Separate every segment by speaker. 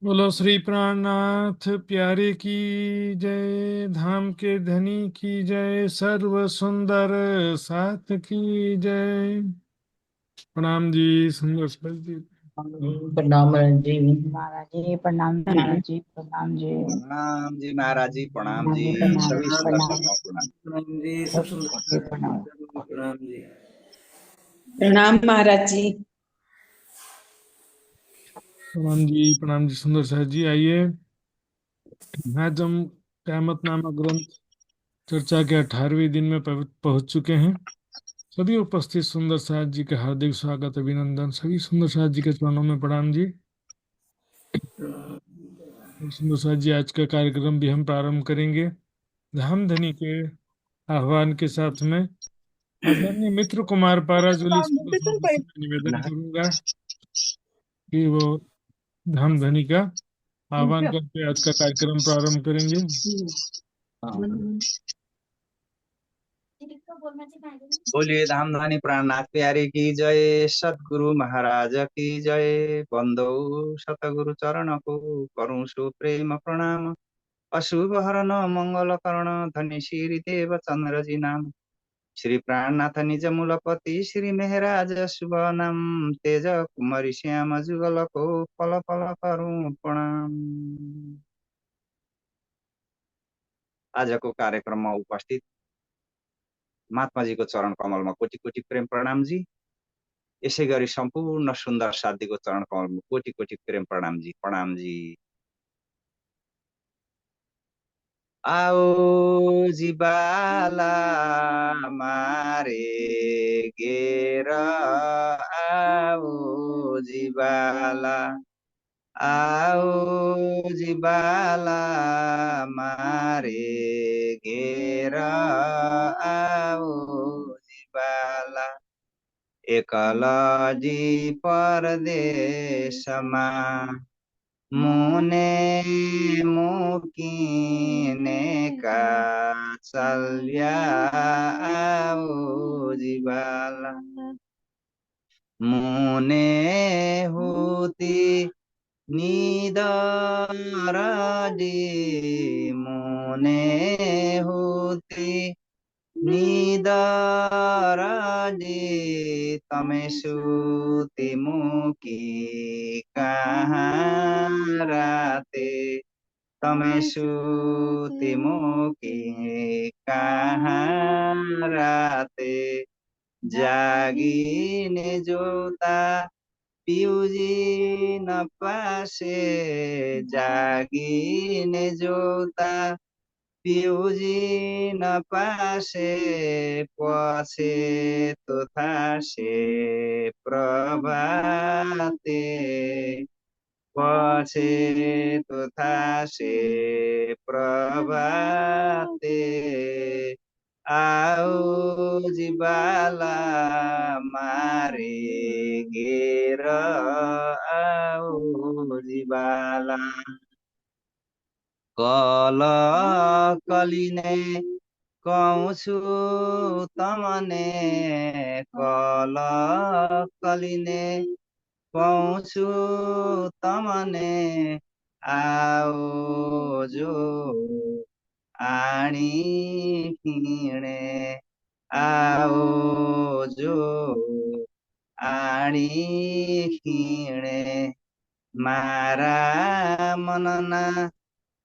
Speaker 1: बोलो श्री प्राणनाथ प्यारे की जय। धाम के धनी की जय। सर्व सुंदर साथ की जय। प्रणाम जी। सुंदर सर जी।
Speaker 2: प्रणाम जी।
Speaker 3: महाराज जी प्रणाम जी। महाराज जी प्रणाम जी।
Speaker 4: प्रणाम जी महाराज जी, प्रणाम
Speaker 3: प्रणाम
Speaker 4: जी।
Speaker 3: जी प्रणाम
Speaker 4: सभी सुंदर
Speaker 3: प्रणाम
Speaker 4: संतों को प्रणाम।
Speaker 5: प्रणाम जी, सब
Speaker 3: सब
Speaker 5: सुंदर
Speaker 3: जी प्रणाम।
Speaker 5: प्रणाम जी।
Speaker 2: प्रणाम महाराज जी।
Speaker 1: प्रणाम जी। प्रणाम जी। सुंदर सर जी आइए। आज हम क़यामत नामा ग्रंथ चर्चा के 18वें दिन में पहुंच चुके हैं। सभी उपस्थित सुंदर साथ जी का हार्दिक स्वागत अभिनंदन। सभी सुंदर साथ जी के चरणों में प्रणाम जी। सुंदर साथ जी आज का कार्यक्रम भी हम प्रारंभ करेंगे धाम धनी के आह्वान के साथ में। आदरणीय मित्र कुमार पाराजुली सुंदर साथ जी से मैं निवेदन करूंगा कि वो धाम धनी का आह्वान करके आज का कार्यक्रम प्रारंभ करेंगे।
Speaker 4: बोलिए धामधनी प्राणनाथ प्यारे की जय। सद्गुरु महाराज की जय। बंदो सतगुरु चरण को करूं सुप्रेम प्रणाम। अशुभ हरण मंगल करण धनी श्री देव चंद्र जी नाम। श्री प्राणनाथ निज मूलपति श्री मेहराज शुभ नाम। तेज कुमारी श्याम जुगल को पल पल करूं प्रणाम। आजको कार्यक्रममा उपस्थित महात्माजीको चरण कमलमा कोटि कोटि प्रेम प्रणाम जी। यसै गरी सम्पूर्ण सुन्दर साथीको चरण कमलमा कोटि कोटि प्रेम प्रणाम जी। प्रणाम जी। आओ जी बाला मारे गेर आओ जी बाला। आओ जी बाला मारे घेर आओ जी बाला। एकलजी परदेशमा मुने मुकिनेका चल्या आओ जी बाला। मुने हुती निदरदी मुने हुती निदरदी तमेसुति मुकी कहाँ राते। तमेसुति मुकी कहाँ राते। जागिने जोता पिउजी नपासे। जागिने जोता पिउजी नपासे। पछे तो थासे प्रभाते। पछे तो थासे प्रभाते। आओ जी बाला मारे घेर आओ जी बाला। कल कलिने कहूछु तमने। कल कलिने कहूछु तमने। आओ जो आणी हिँडे। आओ जो आणी हिँडे। मारा मनना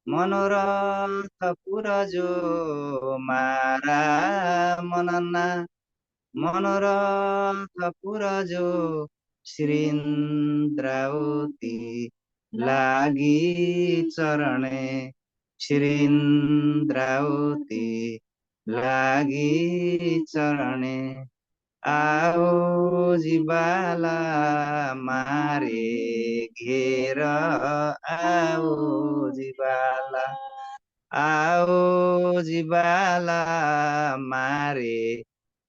Speaker 4: मनोरथ पुरजो। मारा मनना मनोरथ पुरजो। श्रीन्द्रावती लागि चरणे। श्रीन्द्रावती लागि चरणे। आओ जी बाला मारे घेर आओ जी बाला। आओ जी बाला मारे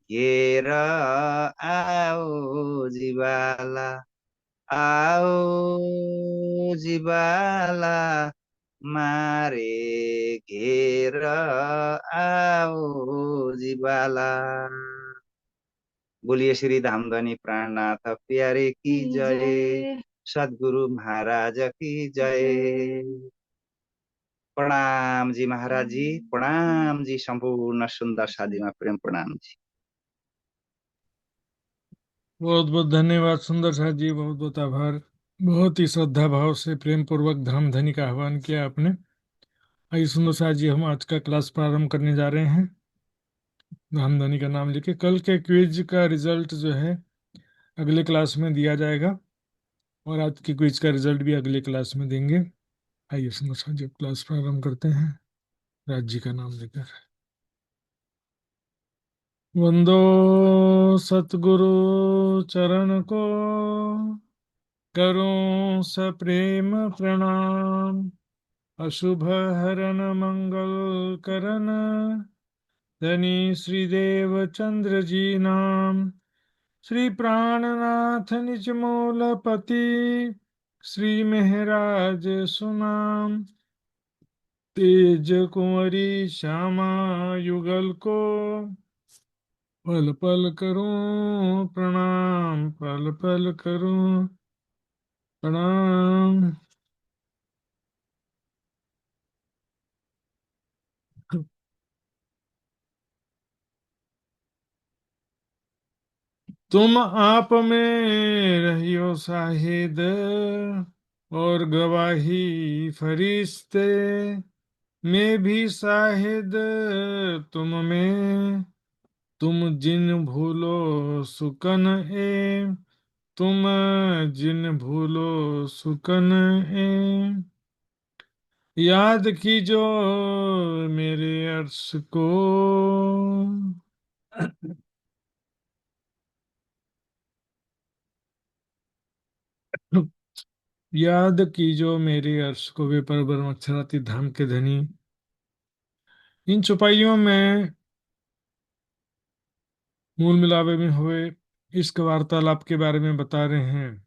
Speaker 4: घेर आओ जी बाला। आओ जी बाला मारे घेर आओ जी बाला। बोलिए श्री धामधनी प्राणनाथ प्यारे की जय। सदगुरु महाराज की जय। प्रणाम जी महाराज जी, प्रणाम जी संपूर्ण सुंदर सादी में प्रेम प्रणाम जी।
Speaker 1: बहुत बहुत धन्यवाद सुंदर साथ जी, बहुत बहुत आभार। बहुत ही श्रद्धा भाव से प्रेम पूर्वक धर्म धनी का आह्वान किया आपने। आइए सुंदर साथ जी, हम आज का क्लास प्रारंभ करने जा रहे हैं। धर्म धनी का नाम लेके कल के क्विज का रिजल्ट जो है अगले क्लास में दिया जाएगा, और आज की क्विज का रिजल्ट भी अगले क्लास में देंगे। आइए सुंदर साथ जी, अब क्लास प्रारंभ करते हैं राज जी का नाम लेकर। वंदो सतगुरु चरण को, करूं सप्रेम प्रणाम। अशुभ हरन मंगल करन, धनी श्रीदेव चंद्र जी नाम। श्री प्राणनाथ निज मूलपति, श्री मेहराज सुनाम। तेज कुंवरी श्यामा युगल को, पल पल करूं प्रणाम, पल पल करूं प्रणाम। तुम आप में रहियो शाहिद, और गवाही फरिश्ते में भी शाहिद तुम में। तुम जिन भूलो सुकन ए, तुम जिन भूलो सुकन ए। याद कीजो मेरे अर्श को, याद कीजो मेरे अर्श को, वे पर ब्रह्म अक्षराती धाम के धनी। इन चौपाइयों में मूल मिलावे में हुए इश्क वार्तालाप के बारे में बता रहे हैं।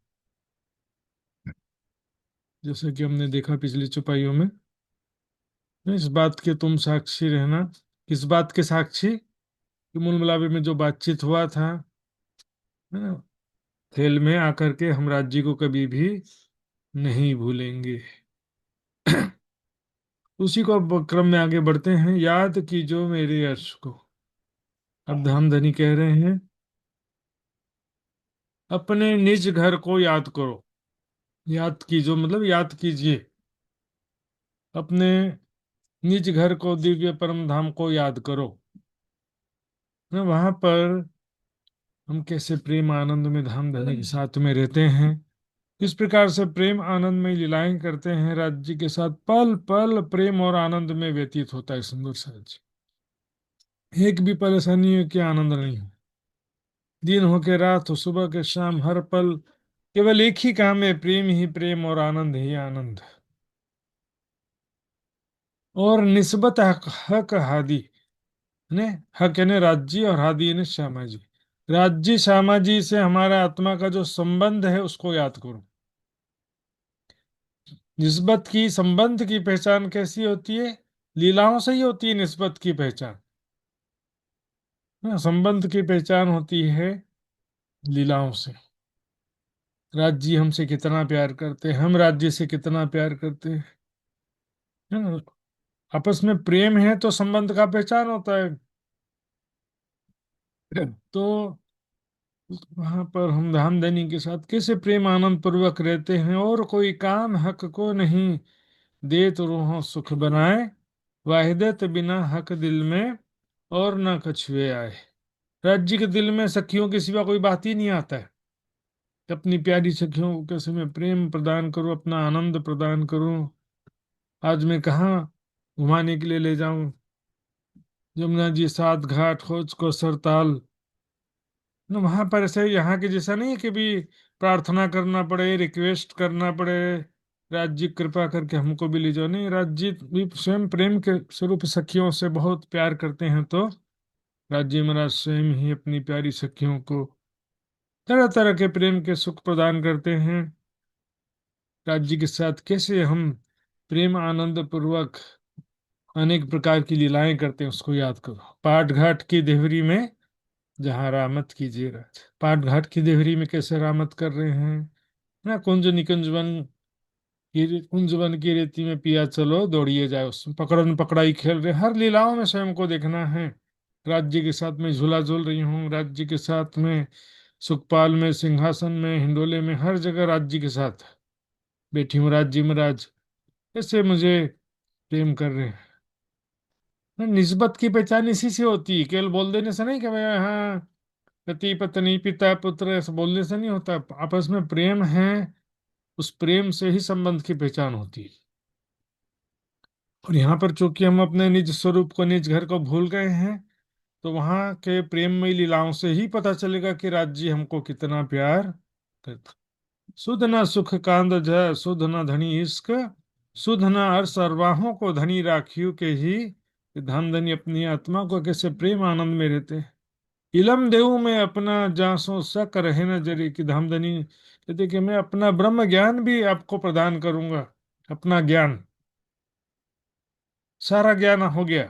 Speaker 1: जैसे कि हमने देखा पिछली चौपाइयों में, इस बात के तुम साक्षी रहना। किस बात के साक्षी? कि मूल मिलावे में जो बातचीत हुआ था, है ना, खेल में आकर के हम राज्य को कभी भी नहीं भूलेंगे। उसी को अब क्रम में आगे बढ़ते हैं। याद कीजो मेरे अर्श को। अब धामधनी कह रहे हैं, अपने निज घर को याद करो। याद कीजो मतलब याद कीजिए अपने निज घर को, दिव्य परम धाम को याद करो। ना, वहां पर हम कैसे प्रेम आनंद में धाम धनी के साथ में रहते हैं, किस प्रकार से प्रेम आनंद में लीलाएं करते हैं, राज्य के साथ पल पल प्रेम और आनंद में व्यतीत होता है सुंदर सहज। एक भी परेशानी है कि आनंद नहीं हो, दिन हो के रात हो, सुबह के शाम, हर पल केवल एक ही काम है, प्रेम ही प्रेम और आनंद ही आनंद। और निस्बत हक हक हादी ने, हक यानी राज्य और हादी यानी श्यामा जी। राज्य श्यामा जी से हमारा आत्मा का जो संबंध है उसको याद करो। निस्बत की, संबंध की पहचान कैसी होती है? लीलाओं से ही होती है निस्बत की पहचान। हाँ, संबंध की पहचान होती है लीलाओं से। राज्य हमसे कितना प्यार करते हैं, हम राज्य से कितना प्यार करते हैं, है ना। आपस में प्रेम है तो संबंध का पहचान होता है। तो वहां पर हम धामधनी के साथ कैसे प्रेम आनंद पूर्वक रहते हैं। और कोई काम हक को नहीं, दे तो रूहों सुख बनाए। वाहिदत बिना हक दिल में, और ना कछुए आए। राज्य के दिल में सखियों के सिवा कोई बात ही नहीं आता है। कि अपनी प्यारी सखियों को कैसे मैं प्रेम प्रदान करूं, अपना आनंद प्रदान करूं। आज मैं कहाँ घुमाने के लिए ले जाऊं? यमुना जी सात घाट खोज को सरताल। ना, वहां पर ऐसे यहाँ के जैसा नहीं है कि भी प्रार्थना करना पड़े, रिक्वेस्ट करना पड़े, राज्य कृपा करके हमको भी ले जाओ। नहीं, राज्य भी स्वयं प्रेम के स्वरूप सखियों से बहुत प्यार करते हैं, तो राज्य महाराज स्वयं ही अपनी प्यारी सखियों को तरह तरह के प्रेम के सुख प्रदान करते हैं। राज्य के साथ कैसे हम प्रेम आनंद पूर्वक अनेक प्रकार की लीलाएं करते हैं उसको याद करो। पाट घाट की देहरी में जहाँ रामत कीजिए राज। पाट घाट की देहरी में कैसे रामत कर रहे हैं, ना, कुंज निकुंज वन कुंज वन की रेती में पिया चलो, दौड़िए जाए उसमें, पकड़न पकड़ाई खेल रहे, हर लीलाओं में स्वयं को देखना है। राज्य के साथ में झूला झूल रही हूँ, राज्य के साथ में सुखपाल में, सिंहासन में, हिंडोले में, हर जगह राज्य के साथ बैठी हूँ, राज्य में राज, ऐसे मुझे प्रेम कर रहे हैं। ना, निस्बत की पहचान इसी से होती है, केवल बोल देने से नहीं कि भाई हाँ पति पत्नी पिता पुत्र ऐसा बोलने से नहीं होता, आपस में प्रेम है, उस प्रेम से ही संबंध की पहचान होती है। और यहाँ पर चूंकि हम अपने निज स्वरूप को, निज घर को भूल गए हैं, तो वहां के प्रेममयी लीलाओं से ही पता चलेगा कि राज्य हमको कितना प्यार करता। सुध न सुख कांद जय, सुध न धनी इश्क, सुध न अर सर्वाहों को धनी राखियो के ही, धन धनी अपनी आत्मा को कैसे प्रेम आनंद में रहते हैं। इलम देऊ में अपना जासो सक रहे न जरी, की धामधनी कहते कि मैं अपना ब्रह्म ज्ञान भी आपको प्रदान करूंगा। अपना ज्ञान, सारा ज्ञान हो गया,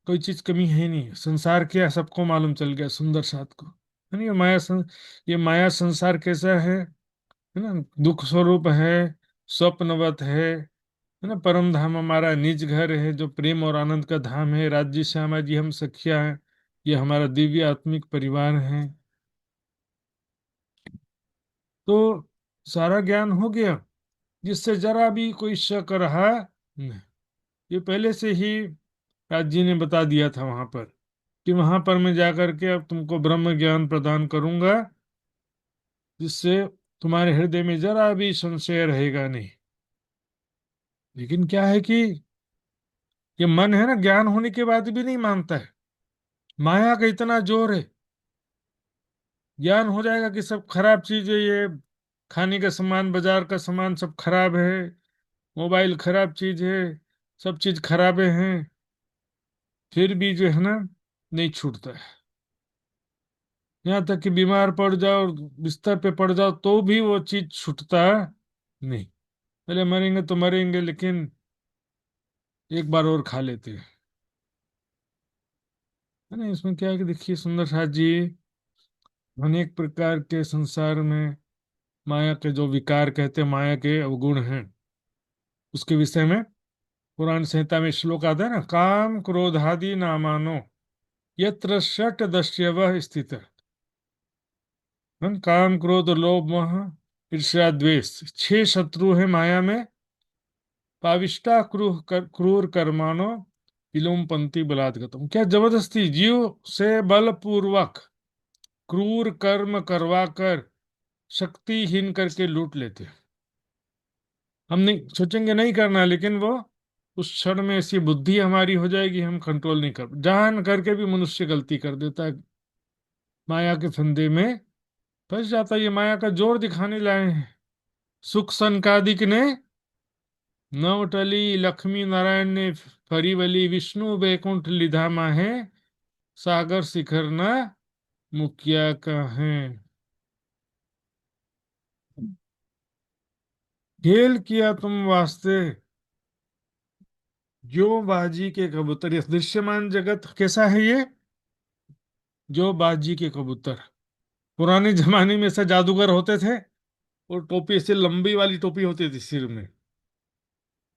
Speaker 1: कोई चीज कमी है ही नहीं, संसार क्या सबको मालूम चल गया, सुंदर साथ को, है नहीं। ये माया संसार कैसा है ना, दुख स्वरूप है, स्वप्नवत है ना। परम धाम हमारा निज घर है, जो प्रेम और आनंद का धाम है। राज्य श्यामा जी हम सखिया हैं, ये हमारा दिव्य आत्मिक परिवार है। तो सारा ज्ञान हो गया, जिससे जरा भी कोई शक रहा नहीं। ये पहले से ही राज जी ने बता दिया था वहां पर, कि वहां पर मैं जाकर के अब तुमको ब्रह्म ज्ञान प्रदान करूंगा, जिससे तुम्हारे हृदय में जरा भी संशय रहेगा नहीं। लेकिन क्या है कि ये मन है ना, ज्ञान होने के बाद भी नहीं मानता है। माया का इतना जोर है, ज्ञान हो जाएगा कि सब खराब चीज है, ये खाने का सामान, बाजार का सामान सब खराब है, मोबाइल खराब चीज है, सब चीज खराबे हैं, फिर भी जो है ना, नहीं छूटता है। यहाँ तक कि बीमार पड़ जाओ, बिस्तर पे पड़ जाओ, तो भी वो चीज छूटता नहीं। पहले मरेंगे तो मरेंगे, लेकिन एक बार और खा लेते हैं, है ना। इसमें क्या है कि देखिए सुंदर साथ जी, अनेक प्रकार के संसार में माया के जो विकार कहते हैं, माया के अवगुण हैं, उसके विषय में पुराण संहिता में श्लोक आता है ना, काम क्रोधादि नामानो यत्र षट दस्यवः स्थित। काम क्रोध लोभ मोह ईर्ष्या द्वेष, छह शत्रु है माया में। पाविष्टा क्रूर कर्माणो विलोम पंथी बलात्गतम, क्या जबरदस्ती जीव से बलपूर्वक क्रूर कर्म करवा कर शक्तिहीन करके लूट लेते हैं। हम नहीं सोचेंगे नहीं करना, लेकिन वो उस क्षण में ऐसी बुद्धि हमारी हो जाएगी, हम कंट्रोल नहीं कर, जान करके भी मनुष्य गलती कर देता है, माया के फंदे में फंस जाता है। ये माया का जोर दिखाने लाए हैं। सुख संकादिक ने नवटली, लक्ष्मी नारायण ने फरीवली, विष्णु बैकुंठ लिधा माहे, सागर शिखर न मुखिया का है। खेल किया तुम वास्ते, जो बाजी के कबूतर। ये दृश्यमान जगत कैसा है ये, जो बाजी के कबूतर। पुराने जमाने में ऐसे जादूगर होते थे, और टोपी ऐसे लंबी वाली टोपी होती थी सिर में।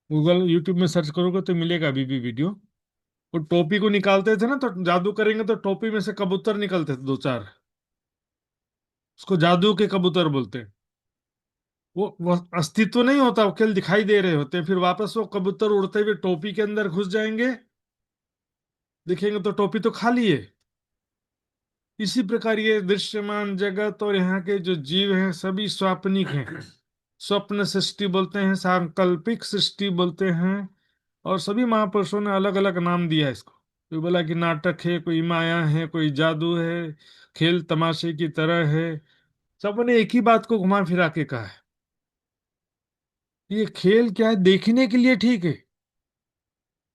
Speaker 1: गूगल यूट्यूब में सर्च करोगे तो मिलेगा अभी भी वीडियो। वो टोपी को निकालते थे ना, तो जादू करेंगे तो टोपी में से कबूतर निकलते थे दो चार, उसको जादू के कबूतर बोलते हैं। वो अस्तित्व नहीं होता, वो केवल दिखाई दे रहे होते हैं, फिर वापस वो कबूतर उड़ते हुए टोपी के अंदर घुस जाएंगे, दिखेंगे तो टोपी तो खाली है। इसी प्रकार ये दृश्यमान जगत और यहाँ के जो जीव हैं सभी स्वाप्निक हैं। स्वप्न सृष्टि बोलते हैं, सांकल्पिक सृष्टि बोलते हैं, और सभी महापुरुषों ने अलग अलग नाम दिया है इसको। कोई बोला कि नाटक है, कोई माया है, कोई जादू है, खेल तमाशे की तरह है। सबने एक ही बात को घुमा फिरा के कहा है, ये खेल क्या है, देखने के लिए ठीक है,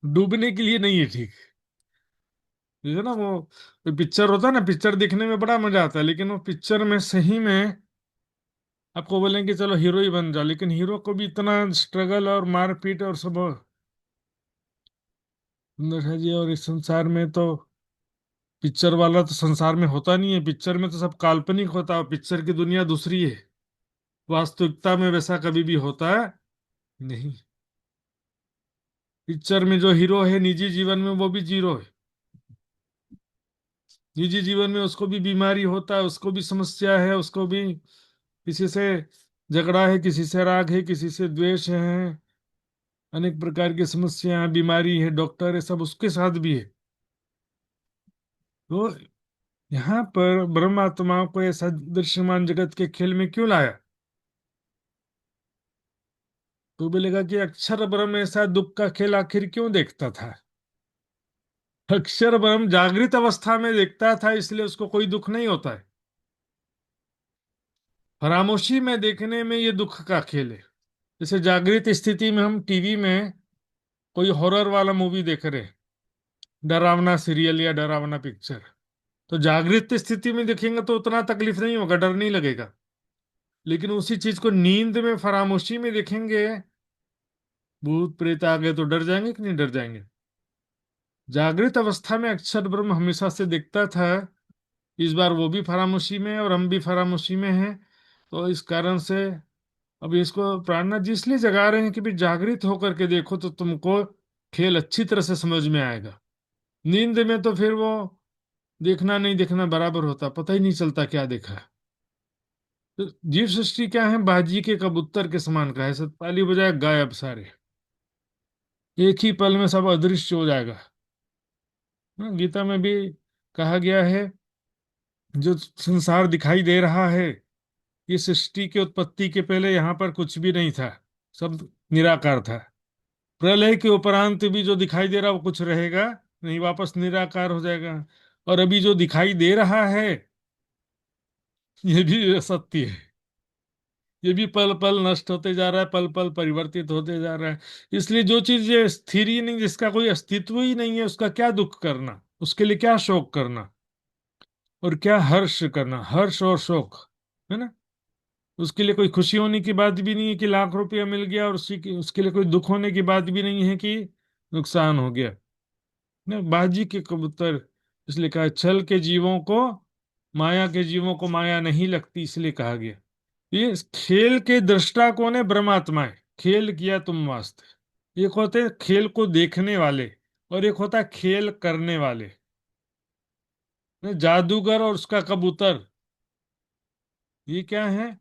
Speaker 1: डूबने के लिए नहीं है ठीक। जैसे ना वो पिक्चर होता है ना, पिक्चर देखने में बड़ा मजा आता है, लेकिन वो पिक्चर में सही में आपको बोलेंगे चलो हीरो ही बन जाओ, लेकिन हीरो को भी इतना स्ट्रगल और मारपीट और सब अंदर है जी। और इस संसार में तो पिक्चर वाला तो संसार में होता नहीं है, पिक्चर में तो सब काल्पनिक होता है, पिक्चर की दुनिया दूसरी है। वास्तविकता में वैसा कभी भी होता नहीं। पिक्चर में जो हीरो है, निजी जीवन में वो भी जीरो है। निजी जीवन में उसको भी बीमारी होता है, उसको भी समस्या है, उसको भी किसी से झगड़ा है, किसी से राग है, किसी से द्वेष है, अनेक प्रकार की समस्याएं, बीमारी है, डॉक्टर है, सब उसके साथ भी है। तो यहाँ पर ब्रह्मात्मा को ऐसा दृश्यमान जगत के खेल में क्यों लाया? तो बोलेगा कि अक्षर ब्रह्म ऐसा दुख का खेल आखिर क्यों देखता था? अक्षर ब्रह्म जागृत अवस्था में देखता था, इसलिए उसको कोई दुख नहीं होता है। खामोशी में देखने में ये दुख का खेल है। जैसे जागृत स्थिति में हम टीवी में कोई हॉरर वाला मूवी देख रहे हैं, डरावना सीरियल या डरावना पिक्चर, तो जागृत स्थिति में देखेंगे तो उतना तकलीफ नहीं होगा, डर नहीं लगेगा। लेकिन उसी चीज को नींद में, फरामोशी में देखेंगे, भूत प्रेत आ गए तो डर जाएंगे कि नहीं डर जाएंगे? जागृत अवस्था में अक्षर ब्रह्म हमेशा से दिखता था। इस बार वो भी फरामोशी में है और हम भी फरामोशी में हैं। तो इस कारण से अब इसको प्राणनाथ जी इसलिए जगा रहे हैं कि भी जागृत होकर के देखो तो तुमको खेल अच्छी तरह से समझ में आएगा। नींद में तो फिर वो देखना नहीं देखना बराबर होता, पता ही नहीं चलता क्या देखा है। तो जीव सृष्टि क्या है? बाजी के कबूतर के समान का है, ताली बजाए गायब सारे, एक ही पल में सब अदृश्य हो जाएगा। गीता में भी कहा गया है, जो संसार दिखाई दे रहा है, ये सृष्टि की उत्पत्ति के पहले यहाँ पर कुछ भी नहीं था, सब निराकार था। प्रलय के उपरांत भी जो दिखाई दे रहा वो कुछ रहेगा नहीं, वापस निराकार हो जाएगा। और अभी जो दिखाई दे रहा है ये भी सत्य है। ये भी पल पल नष्ट होते जा रहा है, पल पल परिवर्तित होते जा रहा है। इसलिए जो चीज ये स्थिर ही नहीं, जिसका कोई अस्तित्व ही नहीं है, उसका क्या दुख करना, उसके लिए क्या शोक करना, और क्या हर्ष करना, हर्ष और शोक, है ना? उसके लिए कोई खुशी होने की बात भी नहीं है कि लाख रुपया मिल गया, और उसके लिए कोई दुख होने की बात भी नहीं है कि नुकसान हो गया ना। बाजी के कबूतर, इसलिए कहा छल के जीवों को, माया के जीवों को माया नहीं लगती, इसलिए कहा गया। ये खेल के दृष्टा कौन है? परमात्मा है। खेल किया तुम वास्ते। एक होते हैं खेल को देखने वाले, और एक होता है खेल करने वाले। जादूगर और उसका कबूतर, ये क्या है?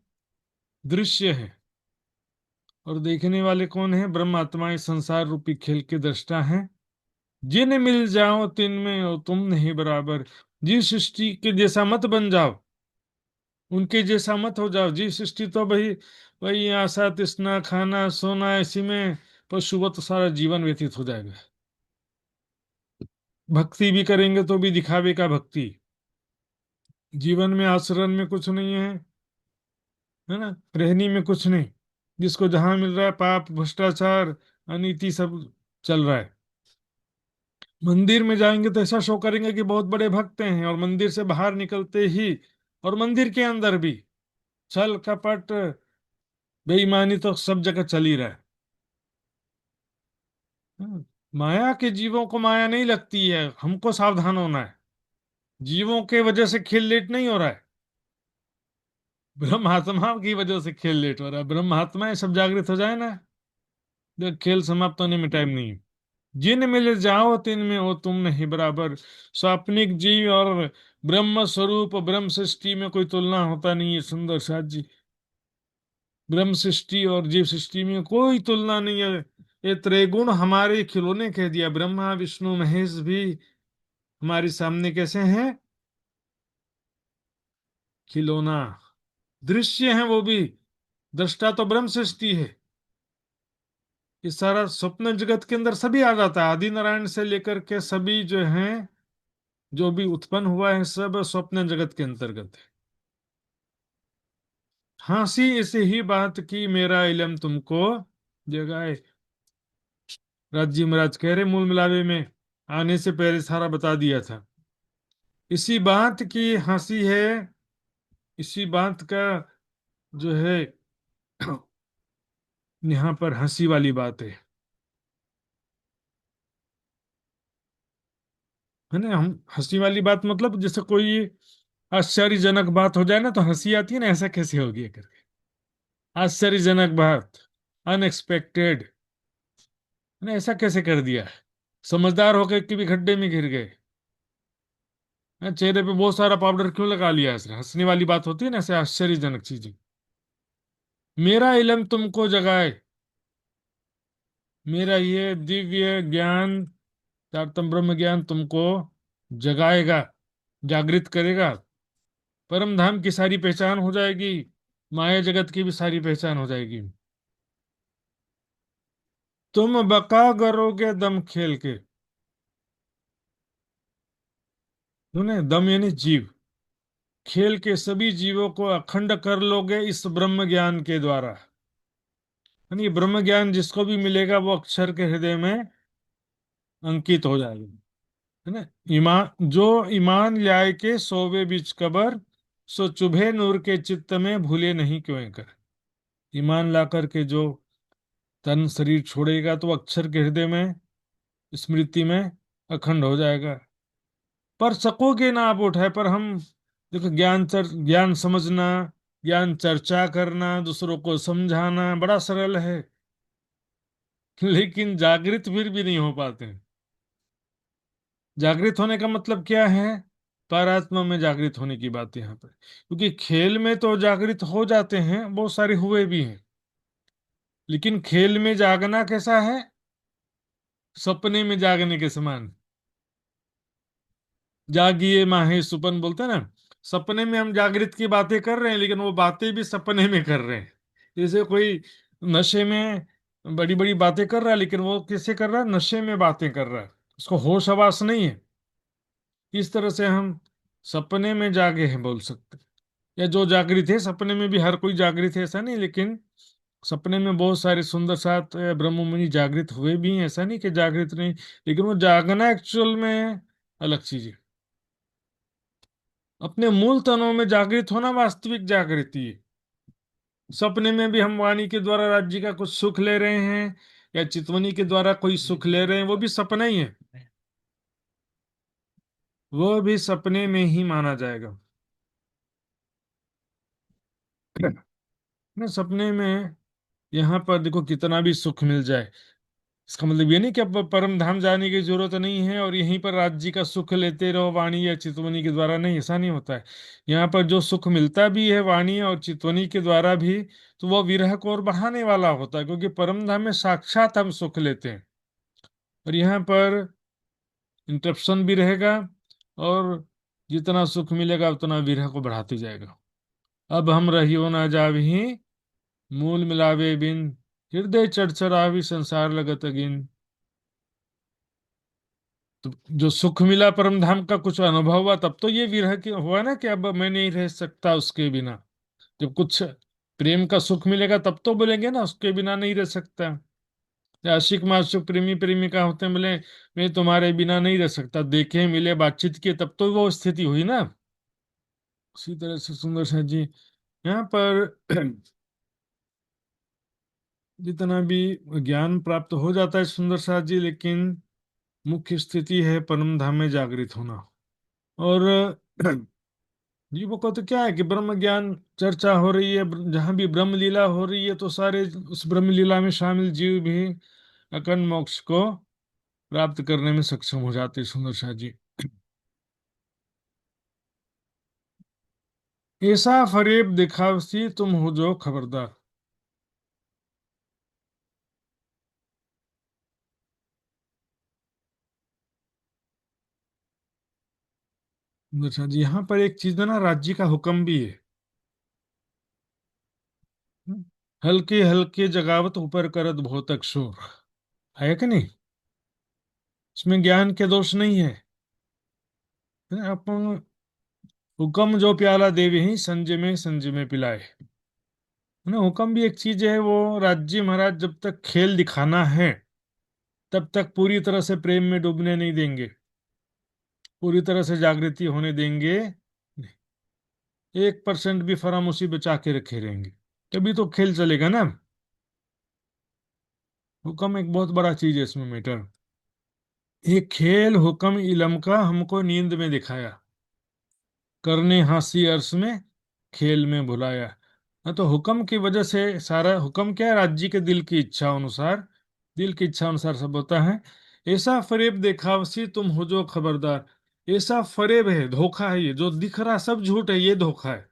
Speaker 1: दृश्य है। और देखने वाले कौन है? ब्रह्मात्मा, इस संसार रूपी खेल के दृष्टा हैं। जिन मिल जाओ तिन में हो तुम नहीं बराबर। जिस सृष्टि के जैसा मत बन जाओ, उनके जैसा मत हो जाओ। जी सृष्टि तो भाई वही आशा तृष्णा खाना सोना इसी में पशुवत सारा जीवन व्यतीत हो जाएगा। भक्ति भी करेंगे तो भी दिखावे का भक्ति, जीवन में आचरण में कुछ नहीं है ना, रहनी में कुछ नहीं। जिसको जहां मिल रहा है पाप भ्रष्टाचार अनीति सब चल रहा है। मंदिर में जाएंगे तो ऐसा शो करेंगे कि बहुत बड़े भक्त हैं, और मंदिर से बाहर निकलते ही, और मंदिर के अंदर भी छल कपट बेईमानी तो सब जगह चल ही रहा है। माया के जीवों को माया नहीं लगती है, हमको सावधान होना है। जीवों के वजह से खेल लेट नहीं हो रहा है, ब्रह्मात्मा की वजह से खेल लेट हो रहा है। ब्रह्मात्मा सब जागृत हो जाए ना, जो खेल समाप्त होने में टाइम नहीं है। जिन मिल जाओ तिन में हो तुम नहीं बराबर। स्वाप्निक जीव और ब्रह्म स्वरूप ब्रह्म सृष्टि में कोई तुलना होता नहीं है। सुंदर साथ जी, ब्रह्म सृष्टि और जीव सृष्टि में कोई तुलना नहीं है। ये त्रैगुण हमारे खिलौने कह दिया। ब्रह्मा विष्णु महेश भी हमारे सामने कैसे हैं? खिलौना, दृश्य है वो भी। दृष्टा तो ब्रह्म सृष्टि है। ये सारा स्वप्न जगत के अंदर सभी आ जाता है, आदि नारायण से लेकर के सभी जो हैं, जो भी उत्पन्न हुआ है सब स्वप्न जगत के अंतर्गत है। हंसी इसे ही बात की मेरा इलम तुमको जगाए। राजी महाराज कह रहे मूल मिलावे में आने से पहले सारा बता दिया था। इसी बात की हंसी है, इसी बात का जो है यहाँ पर हंसी वाली बात है ना। हम हंसी वाली बात मतलब जैसे कोई आश्चर्यजनक बात हो जाए ना तो हंसी आती है ना, ऐसा कैसे हो गया करके। आश्चर्यजनक बात, अनएक्सपेक्टेड। ने ऐसा कैसे कर दिया? समझदार होकर के भी खड्डे में गिर गए। चेहरे पे बहुत सारा पाउडर क्यों लगा लिया इसने? हंसने वाली बात होती है ना, ऐसे आश्चर्यजनक चीजें। मेरा इल्म तुमको जगाए, मेरा ये दिव्य ज्ञान, तारतम ब्रह्म ज्ञान तुमको जगाएगा, जागृत करेगा। परम धाम की सारी पहचान हो जाएगी, माया जगत की भी सारी पहचान हो जाएगी। तुम बका करोगे दम खेल के। सुने, दम यानी जीव, खेल के सभी जीवों को अखंड कर लोगे इस ब्रह्म ज्ञान के द्वारा। यानी ये ब्रह्म ज्ञान जिसको भी मिलेगा वो अक्षर के हृदय में अंकित हो जाएगा। है ना? ईमान जो ईमान ल्याए के सोवे बीच कबर, सो चुभे नूर के चित्त में भूले नहीं क्यों कर। ईमान ला करके जो तन शरीर छोड़ेगा तो अक्षर के हृदय में, स्मृति में अखंड हो जाएगा। पर सकोगे ना आप उठाए, पर हम देखो, ज्ञान समझना, ज्ञान चर्चा करना, दूसरों को समझाना बड़ा सरल है, लेकिन जागृत फिर भी नहीं हो पाते हैं। जागृत होने का मतलब क्या है? पारात्मा में जागृत होने की बात है यहाँ पर। क्योंकि खेल में तो जागृत हो जाते हैं, बहुत सारे हुए भी हैं, लेकिन खेल में जागना कैसा है? सपने में जागने के समान। जागिए माहे सुपन बोलते हैं ना, सपने में हम जागृत की बातें कर रहे हैं, लेकिन वो बातें भी सपने में कर रहे हैं। जैसे कोई नशे में बड़ी बड़ी बातें कर रहा है, लेकिन वो कैसे कर रहा है? नशे में बातें कर रहा है, उसको होश हवास नहीं है। इस तरह से हम सपने में जागे हैं बोल सकते हैं। या जो जागृत है, सपने में भी हर कोई जागृत है ऐसा नहीं, लेकिन सपने में बहुत सारे सुंदर सात ब्रह्म मुनि जागृत हुए भी हैं, ऐसा नहीं कि जागृत नहीं। लेकिन वो जागना एक्चुअल में अलग चीज है। अपने मूल तनों में जागृत होना वास्तविक जागृति है। सपने में भी हम वाणी के द्वारा राज्य का कुछ सुख ले रहे हैं, या चितवनी के द्वारा कोई सुख ले रहे हैं, वो भी सपना ही है, वो भी सपने में ही माना जाएगा। ना सपने में यहाँ पर देखो कितना भी सुख मिल जाए, इसका मतलब ये नहीं कि अब परम धाम जाने की जरूरत नहीं है और यहीं पर राज्य का सुख लेते रहो वाणी या चितवनी के द्वारा। नहीं, ऐसा नहीं होता है। यहाँ पर जो सुख मिलता भी है वाणी और चितवनी के द्वारा भी, तो वह विरह को और बढ़ाने वाला होता है, क्योंकि परम धाम में साक्षात हम सुख लेते हैं। और यहाँ पर इंटरप्शन भी रहेगा, और जितना सुख मिलेगा उतना विरह को बढ़ाते जाएगा। अब हम रहियो ना जावही, मूल मिलावे बिन, हृदय चढ़चढ़ावी संसार लगत अगिन। तो जो सुख मिला परम धाम का, कुछ अनुभव हुआ, तब तो ये विरह की हुआ ना कि अब मैं नहीं रह सकता उसके बिना। जब कुछ प्रेम का सुख मिलेगा तब तो बोलेंगे ना उसके बिना नहीं रह सकता। या आशिक माशुक प्रेमी प्रेमिका होते हैं, बोले मैं तुम्हारे बिना नहीं रह सकता, देखे मिले बातचीत किए तब तो वो स्थिति हुई ना। उसी तरह से सुंदर सा जी यहाँ पर जितना भी ज्ञान प्राप्त हो जाता है सुंदर सा जी, लेकिन मुख्य स्थिति है परम धाम में जागृत होना। और जीवों को तो क्या है कि ब्रह्म ज्ञान चर्चा हो रही है, जहां भी ब्रह्म लीला हो रही है तो सारे उस ब्रह्म लीला में शामिल जीव भी अखंड मोक्ष को प्राप्त करने में सक्षम हो जाते हैं। सुंदर शाह जी, ऐसा फरेब दिखावसी तुम हो जो खबरदार। सुंदर शाह जी, यहाँ पर एक चीज है ना, राज्य का हुक्म भी है। हल्के हल्के जगावत ऊपर करत बहुत शोर, है कि नहीं? इसमें ज्ञान के दोष नहीं है। अपन हुक्म जो प्याला देवे ही संजय में पिलाए। है ना? हुक्म भी एक चीज है, वो राज्य महाराज जब तक खेल दिखाना है तब तक पूरी तरह से प्रेम में डूबने नहीं देंगे, पूरी तरह से जागृति होने देंगे नहीं। 1% भी फरामोशी बचा के रखे रहेंगे, तभी तो खेल चलेगा ना। हुक्म एक बहुत बड़ा चीज है इसमें मैटर। एक खेल हुक्म इलम का हमको नींद में दिखाया, करने हंसी अर्श में खेल में भुलाया। हाँ, तो हुक्म की वजह से सारा हुक्म क्या है? राज्य के दिल की इच्छा अनुसार, दिल की इच्छा अनुसार सब होता है। ऐसा फरेब देखावसी तुम हो जो खबरदार। ऐसा फरेब है, धोखा है, ये जो दिख रहा सब झूठ है, ये धोखा है।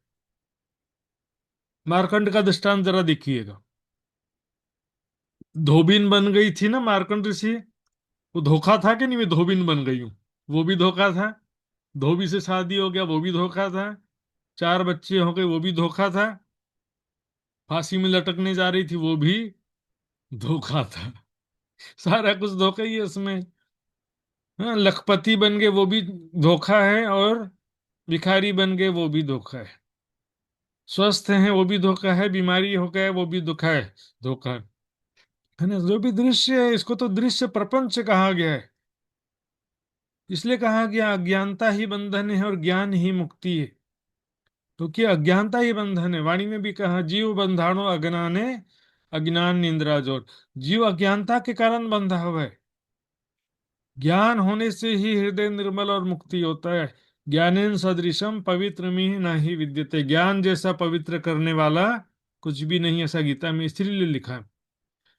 Speaker 1: मार्कंड का दृष्टांत जरा देखिएगा। धोबिन बन गई थी ना मार्कंड ऋषि, वो धोखा था कि नहीं? मैं धोबिन बन गई हूँ, वो भी धोखा था। धोबी से शादी हो गया, वो भी धोखा था। 4 बच्चे हो गए, वो भी धोखा था। फांसी में लटकने जा रही थी, वो भी धोखा था। सारा कुछ धोखा ही है उसमें। हाँ, लखपति बन गए, वो भी धोखा है, और भिखारी बन गए, वो भी धोखा है। स्वस्थ हैं, वो भी धोखा है। बीमारी हो गया, वो भी धोखा है। धोखा है ना? जो भी दृश्य है, इसको तो दृश्य प्रपंच कहा गया है। इसलिए कहा गया अज्ञानता ही बंधन है और ज्ञान ही मुक्ति है। तो क्या अज्ञानता ही बंधन है? वाणी में भी कहा जीव बंधाणो अज्ञाने, अज्ञान निंद्रा जोर। जीव अज्ञानता के कारण बंधा हुआ है। ज्ञान होने से ही हृदय निर्मल और मुक्ति होता है। ज्ञानेन सदृशम पवित्र में नहीं विद्यते। ज्ञान जैसा पवित्र करने वाला कुछ भी नहीं, ऐसा गीता में इसीलिए लिखा है।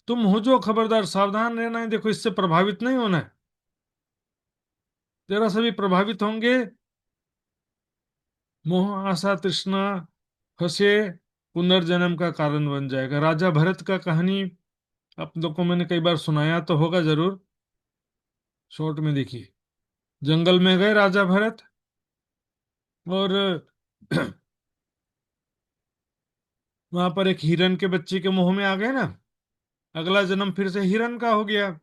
Speaker 1: तुम हो जो खबरदार, सावधान रहना है। देखो, इससे प्रभावित नहीं होना है। जरा सभी प्रभावित होंगे, मोह आशा तृष्णा फंसे, पुनर्जन्म का कारण बन जाएगा। राजा भरत का कहानी आप लोग को मैंने कई बार सुनाया तो होगा जरूर। शॉर्ट में देखिए। जंगल में गए राजा भरत, और वहां पर एक हिरन के बच्चे के मुंह में आ गए ना। अगला जन्म फिर से हिरन का हो गया।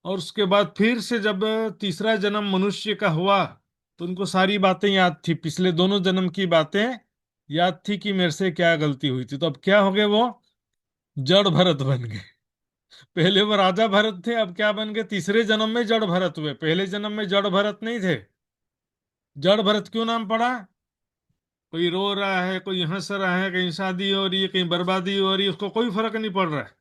Speaker 1: और उसके बाद फिर से जब तीसरा जन्म मनुष्य का हुआ, तो उनको सारी बातें याद थी, पिछले दोनों जन्म की बातें याद थी कि मेरे से क्या गलती हुई थी। तो अब क्या हो गए? वो जड़ भरत बन गए। पहले वो राजा भरत थे, अब क्या बन गए? तीसरे जन्म में जड़ भरत हुए। पहले जन्म में जड़ भरत नहीं थे। जड़ भरत क्यों नाम पड़ा? कोई रो रहा है, कोई हंस रहा है, कहीं शादी हो रही है, कहीं बर्बादी हो रही है, उसको कोई फर्क नहीं पड़ रहा है।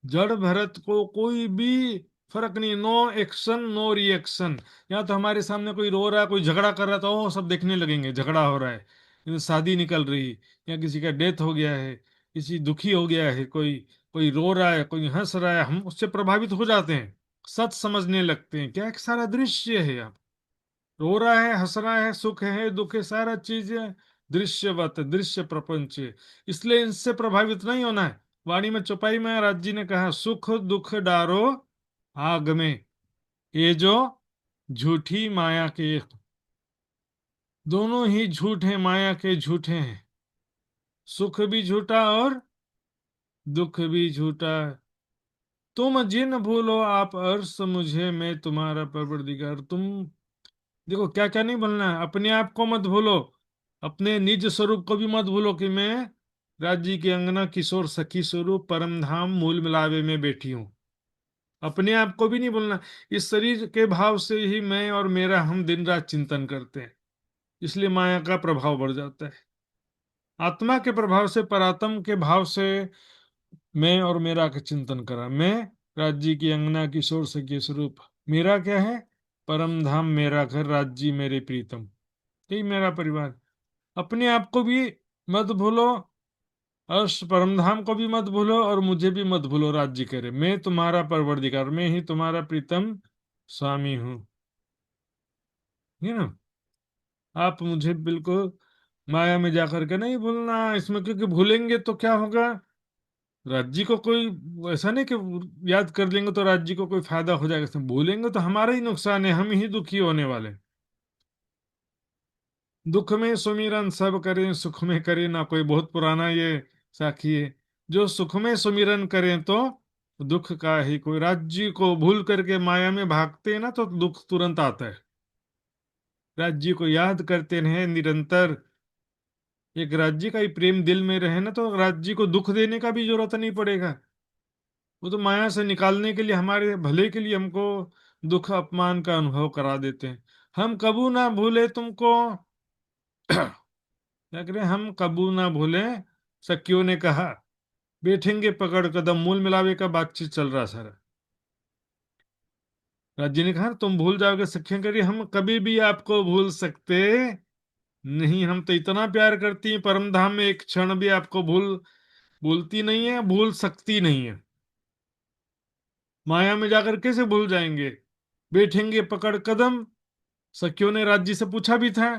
Speaker 1: जड़ भरत को कोई भी फर्क नहीं। No action no reaction. यहाँ तो हमारे सामने कोई रो रहा है, कोई झगड़ा कर रहा है, तो ओ सब देखने लगेंगे झगड़ा हो रहा है, शादी निकल रही, या किसी का डेथ हो गया है, किसी दुखी हो गया है, कोई कोई रो रहा है, कोई हंस रहा है, हम उससे प्रभावित हो जाते हैं, सच समझने लगते हैं। क्या एक सारा दृश्य है यहाँ। रो रहा है, हंस रहा है, सुख है, दुख है, सारा चीज है, दृश्यवत, दृश्य प्रपंच है। इसलिए इनसे प्रभावित नहीं होना है। वाणी में चौपाई महाराज जी ने कहा, सुख दुख डारो आग में, ये जो झूठी माया के, दोनों ही झूठ हैं, माया के झूठे हैं। सुख भी झूठा और दुख भी झूठा। तुम जिन भूलो आप अर्श मुझे, मैं तुम्हारा परवरदिगार। तुम देखो क्या क्या नहीं बोलना है। अपने आप को मत भूलो, अपने निज स्वरूप को भी मत भूलो कि मैं राज्य की अंगना किशोर सखी स्वरूप परम धाम मूल मिलावे में बैठी हूँ। अपने आप को भी नहीं भूलना। इस शरीर के भाव से ही मैं और मेरा हम दिन रात चिंतन करते हैं, इसलिए माया का प्रभाव बढ़ जाता है। आत्मा के प्रभाव से, परात्म के भाव से मैं और मेरा का चिंतन करा। मैं राज्य की अंगना किशोर सखी स्वरूप, मेरा क्या है? परम धाम मेरा घर, राज्य मेरे प्रीतम, यही मेरा परिवार। अपने आप को भी मत भूलो, अर्श परमधाम को भी मत भूलो, और मुझे भी मत भूलो। राज्य करे, मैं तुम्हारा परवरदिगार, मैं ही तुम्हारा प्रीतम स्वामी हूँ। है ना? आप मुझे बिल्कुल माया में जाकर के नहीं भूलना इसमें, क्योंकि भूलेंगे तो क्या होगा? राज्य को कोई, ऐसा नहीं कि याद कर लेंगे तो राज्य को कोई फायदा हो जाएगा। इसमें भूलेंगे तो हमारा ही नुकसान है, हम ही दुखी होने वाले हैं। दुख में सुमिरन सब करें, सुख में करे ना कोई। बहुत पुराना ये साखी है। जो सुख में सुमिरन करें तो दुख का ही कोई। राज्य को भूल करके माया में भागते हैं ना, तो दुख तुरंत आता है। राज्य को याद करते रहे निरंतर, एक राज्य का ही प्रेम दिल में रहे ना, तो राज्य को दुख देने का भी जरूरत नहीं पड़ेगा। वो तो माया से निकालने के लिए, हमारे भले के लिए हमको दुख अपमान का अनुभव करा देते हैं। हम कबू ना भूले तुमको, क्या करें? हम कबू ना भूले, सखियों ने कहा। बैठेंगे पकड़ कदम, मूल मिलावे का बातचीत चल रहा सारा। राज्य ने कहा तुम भूल जाओगे, सखियां कह रही हम कभी भी आपको भूल सकते नहीं, हम तो इतना प्यार करती हैं, परम धाम में एक क्षण भी आपको भूलती नहीं है, भूल सकती नहीं है। माया में जाकर कैसे भूल जाएंगे? बैठेंगे पकड़ कदम। सखियों ने राज जी से पूछा भी था,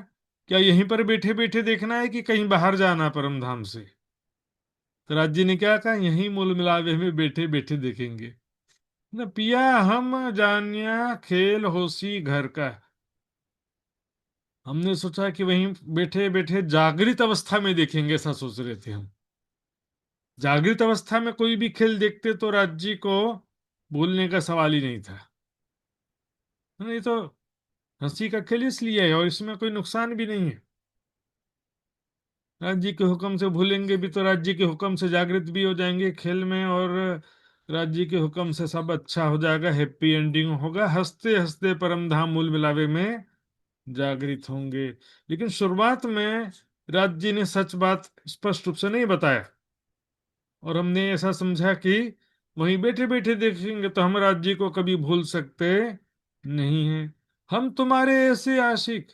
Speaker 1: क्या यहीं पर बैठे बैठे देखना है कि कहीं बाहर जाना परम धाम से? तो राज जी ने क्या कहा, यहीं मूल मिलावे में बैठे बैठे देखेंगे। न पिया हम जानिया खेल होसी घर का। हमने सोचा कि वहीं बैठे बैठे जागृत अवस्था में देखेंगे, ऐसा सोच रहे थे हम। जागृत अवस्था में कोई भी खेल देखते तो राज जी को भूलने का सवाल ही नहीं था। नहीं तो हंसी का खेल इसलिए है और इसमें कोई नुकसान भी नहीं है। राज्य के हुक्म से भूलेंगे भी तो राज्य के हुक्म से जागृत भी हो जाएंगे खेल में, और राज्य के हुक्म से सब अच्छा हो जाएगा, हैप्पी एंडिंग होगा, हंसते हंसते परम धाम मूल मिलावे में जागृत होंगे। लेकिन शुरुआत में राज्य ने सच बात स्पष्ट रूप से नहीं बताया, और हमने ऐसा समझा कि वहीं बैठे बैठे देखेंगे तो हम राज्य को कभी भूल सकते नहीं हैं। हम तुम्हारे ऐसे आशिक,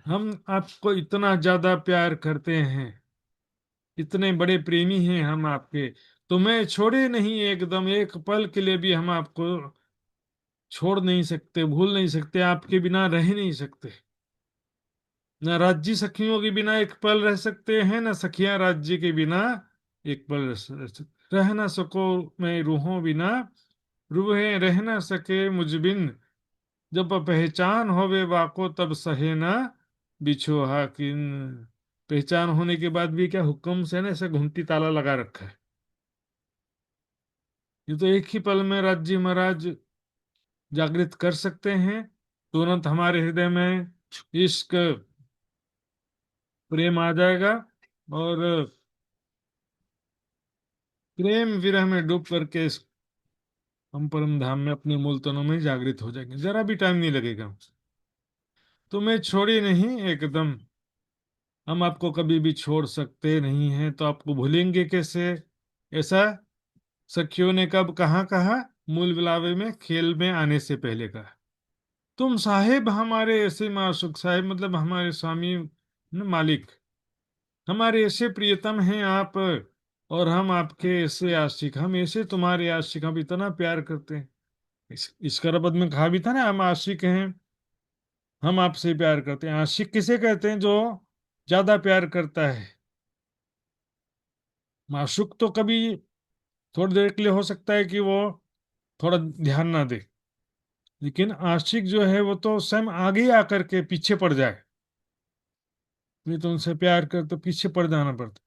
Speaker 1: हम आपको इतना ज्यादा प्यार करते हैं, इतने बड़े प्रेमी हैं हम आपके, तुम्हें छोड़े नहीं, एकदम एक पल के लिए भी हम आपको छोड़ नहीं सकते, भूल नहीं सकते, आपके बिना रह नहीं सकते। न राज्य सखियों के बिना एक पल रह सकते हैं, न सखियां राज्य के बिना एक पल रह न सको, मैं रूहों बिना रूहें रह न सके मुझ बिन, जब पहचान होवे वाको तब सहे ना बिछो हाकिन। पहचान होने के बाद भी क्या हुक्म से ना ऐसे घुंटी ताला लगा रखा है। ये तो एक ही पल में राज्य महाराज जागृत कर सकते हैं। तुरंत हमारे हृदय में इश्क प्रेम आ जाएगा, और प्रेम विरह में डूब करके हम परम धाम में अपने मूल तनों में जागृत हो जाएंगे, जरा भी टाइम नहीं लगेगा। तुम्हें छोड़ी नहीं एकदम, हम आपको कभी भी छोड़ सकते नहीं हैं, तो आपको भूलेंगे कैसे? ऐसा सखियों ने कब कहाँ कहा? मूल विलावे में खेल में आने से पहले कहा। तुम साहेब हमारे ऐसे माशूक, साहेब मतलब हमारे स्वामी न मालिक, हमारे ऐसे प्रियतम हैं आप, और हम आपके ऐसे आशिक, हम ऐसे तुम्हारे आशिक, हम इतना प्यार करते हैं। इस करपद में कहा भी था ना, हम आशिक हैं, हम आपसे प्यार करते हैं। आशिक किसे कहते हैं? जो ज्यादा प्यार करता है। माशूक तो कभी थोड़ी देर के लिए हो सकता है कि वो थोड़ा ध्यान ना दे, लेकिन आशिक जो है वो तो स्वयं आगे आकर के पीछे पड़ जाए। नहीं तो उनसे प्यार कर तो पीछे पड़ जाना पड़ता।